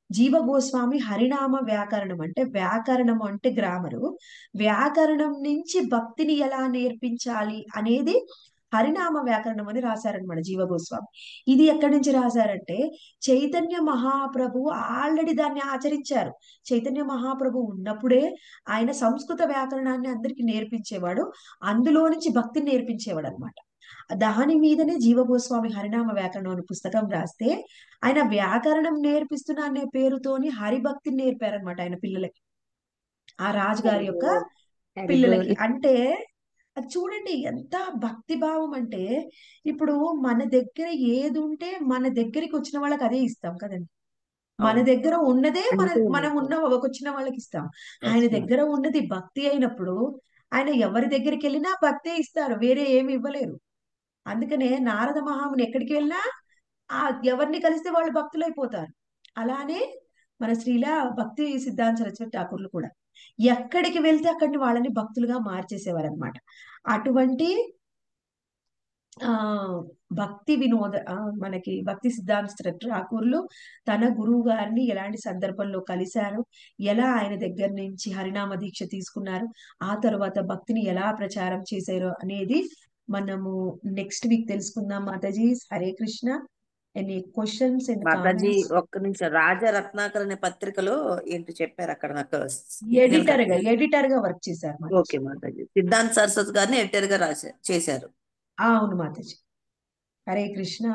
Speaker 1: జీవ గోస్వామి హరినామ వ్యాకరణం అంటే, వ్యాకరణం అంటే గ్రామరు, వ్యాకరణం నుంచి భక్తిని ఎలా నేర్పించాలి అనేది హరినామ వ్యాకరణం అని రాశారనమాట జీవ గోస్వామి. ఇది ఎక్కడి నుంచి రాశారంటే, చైతన్య మహాప్రభు ఆల్రెడీ దాన్ని ఆచరించారు. చైతన్య మహాప్రభు ఉన్నప్పుడే ఆయన సంస్కృత వ్యాకరణాన్ని అందరికి నేర్పించేవాడు, అందులో నుంచి భక్తిని నేర్పించేవాడు అనమాట. దాని మీదనే జీవ గోస్వామి హరినామ వ్యాకరణం అనే పుస్తకం రాస్తే, ఆయన వ్యాకరణం నేర్పిస్తున్నా అనే పేరుతోని హరిభక్తిని నేర్పారనమాట ఆయన పిల్లలకి, ఆ రాజుగారి యొక్క పిల్లలకి. అంటే అది చూడండి ఎంత భక్తి భావం అంటే, ఇప్పుడు మన దగ్గర ఏది ఉంటే మన దగ్గరికి వచ్చిన వాళ్ళకి అదే ఇస్తాం కదండి. మన
Speaker 5: అవును.
Speaker 1: దగ్గర ఉన్నదే
Speaker 4: అంతే
Speaker 1: మనం వచ్చిన వాళ్ళకి ఇస్తాం. ఆయన
Speaker 6: Yes, ma'am.
Speaker 1: దగ్గర ఉన్నది భక్తి అయినప్పుడు ఆయన ఎవరి దగ్గరికి వెళ్ళినా భక్తే ఇస్తారు, వేరే ఏమి ఇవ్వలేరు. అందుకనే నారద మహాముని ఎక్కడికి వెళ్ళినా ఆ ఎవరిని కలిస్తే వాళ్ళు భక్తులైపోతారు. అలానే మన శ్రీల భక్తి సిద్ధాంత సరస్వతి ఠాకూర్లు కూడా ఎక్కడికి వెళ్తే అక్కడిని వాళ్ళని భక్తులుగా మార్చేసేవారు అనమాట. అటువంటి ఆ భక్తి వినోద మనకి భక్తి సిద్ధాంత ఠాకూర్లు తన గురువు గారిని ఎలాంటి సందర్భంలో కలిశారు, ఎలా ఆయన దగ్గర నుంచి హరినామ దీక్ష తీసుకున్నారు, ఆ తర్వాత భక్తిని ఎలా ప్రచారం చేశారు అనేది మనము నెక్స్ట్ వీక్ తెలుసుకుందాం. Mataji Hare Krishna. Any questions and
Speaker 5: Mataji
Speaker 1: comments?
Speaker 5: ఒక్క నిమిషం, రాజా రత్నాకర్ అనే పత్రికలో ఏంటి చెప్పారు అక్కడ నాకు
Speaker 1: ఎడిటర్ గా వర్క్ చేశారు మాతాజీ.
Speaker 5: ఓకే మాతాజీ, సిద్ధాంత్ సరస్వతి గారిని ఎడిటర్ గా చేశారు.
Speaker 1: అవును మాతాజీ. హరే కృష్ణ.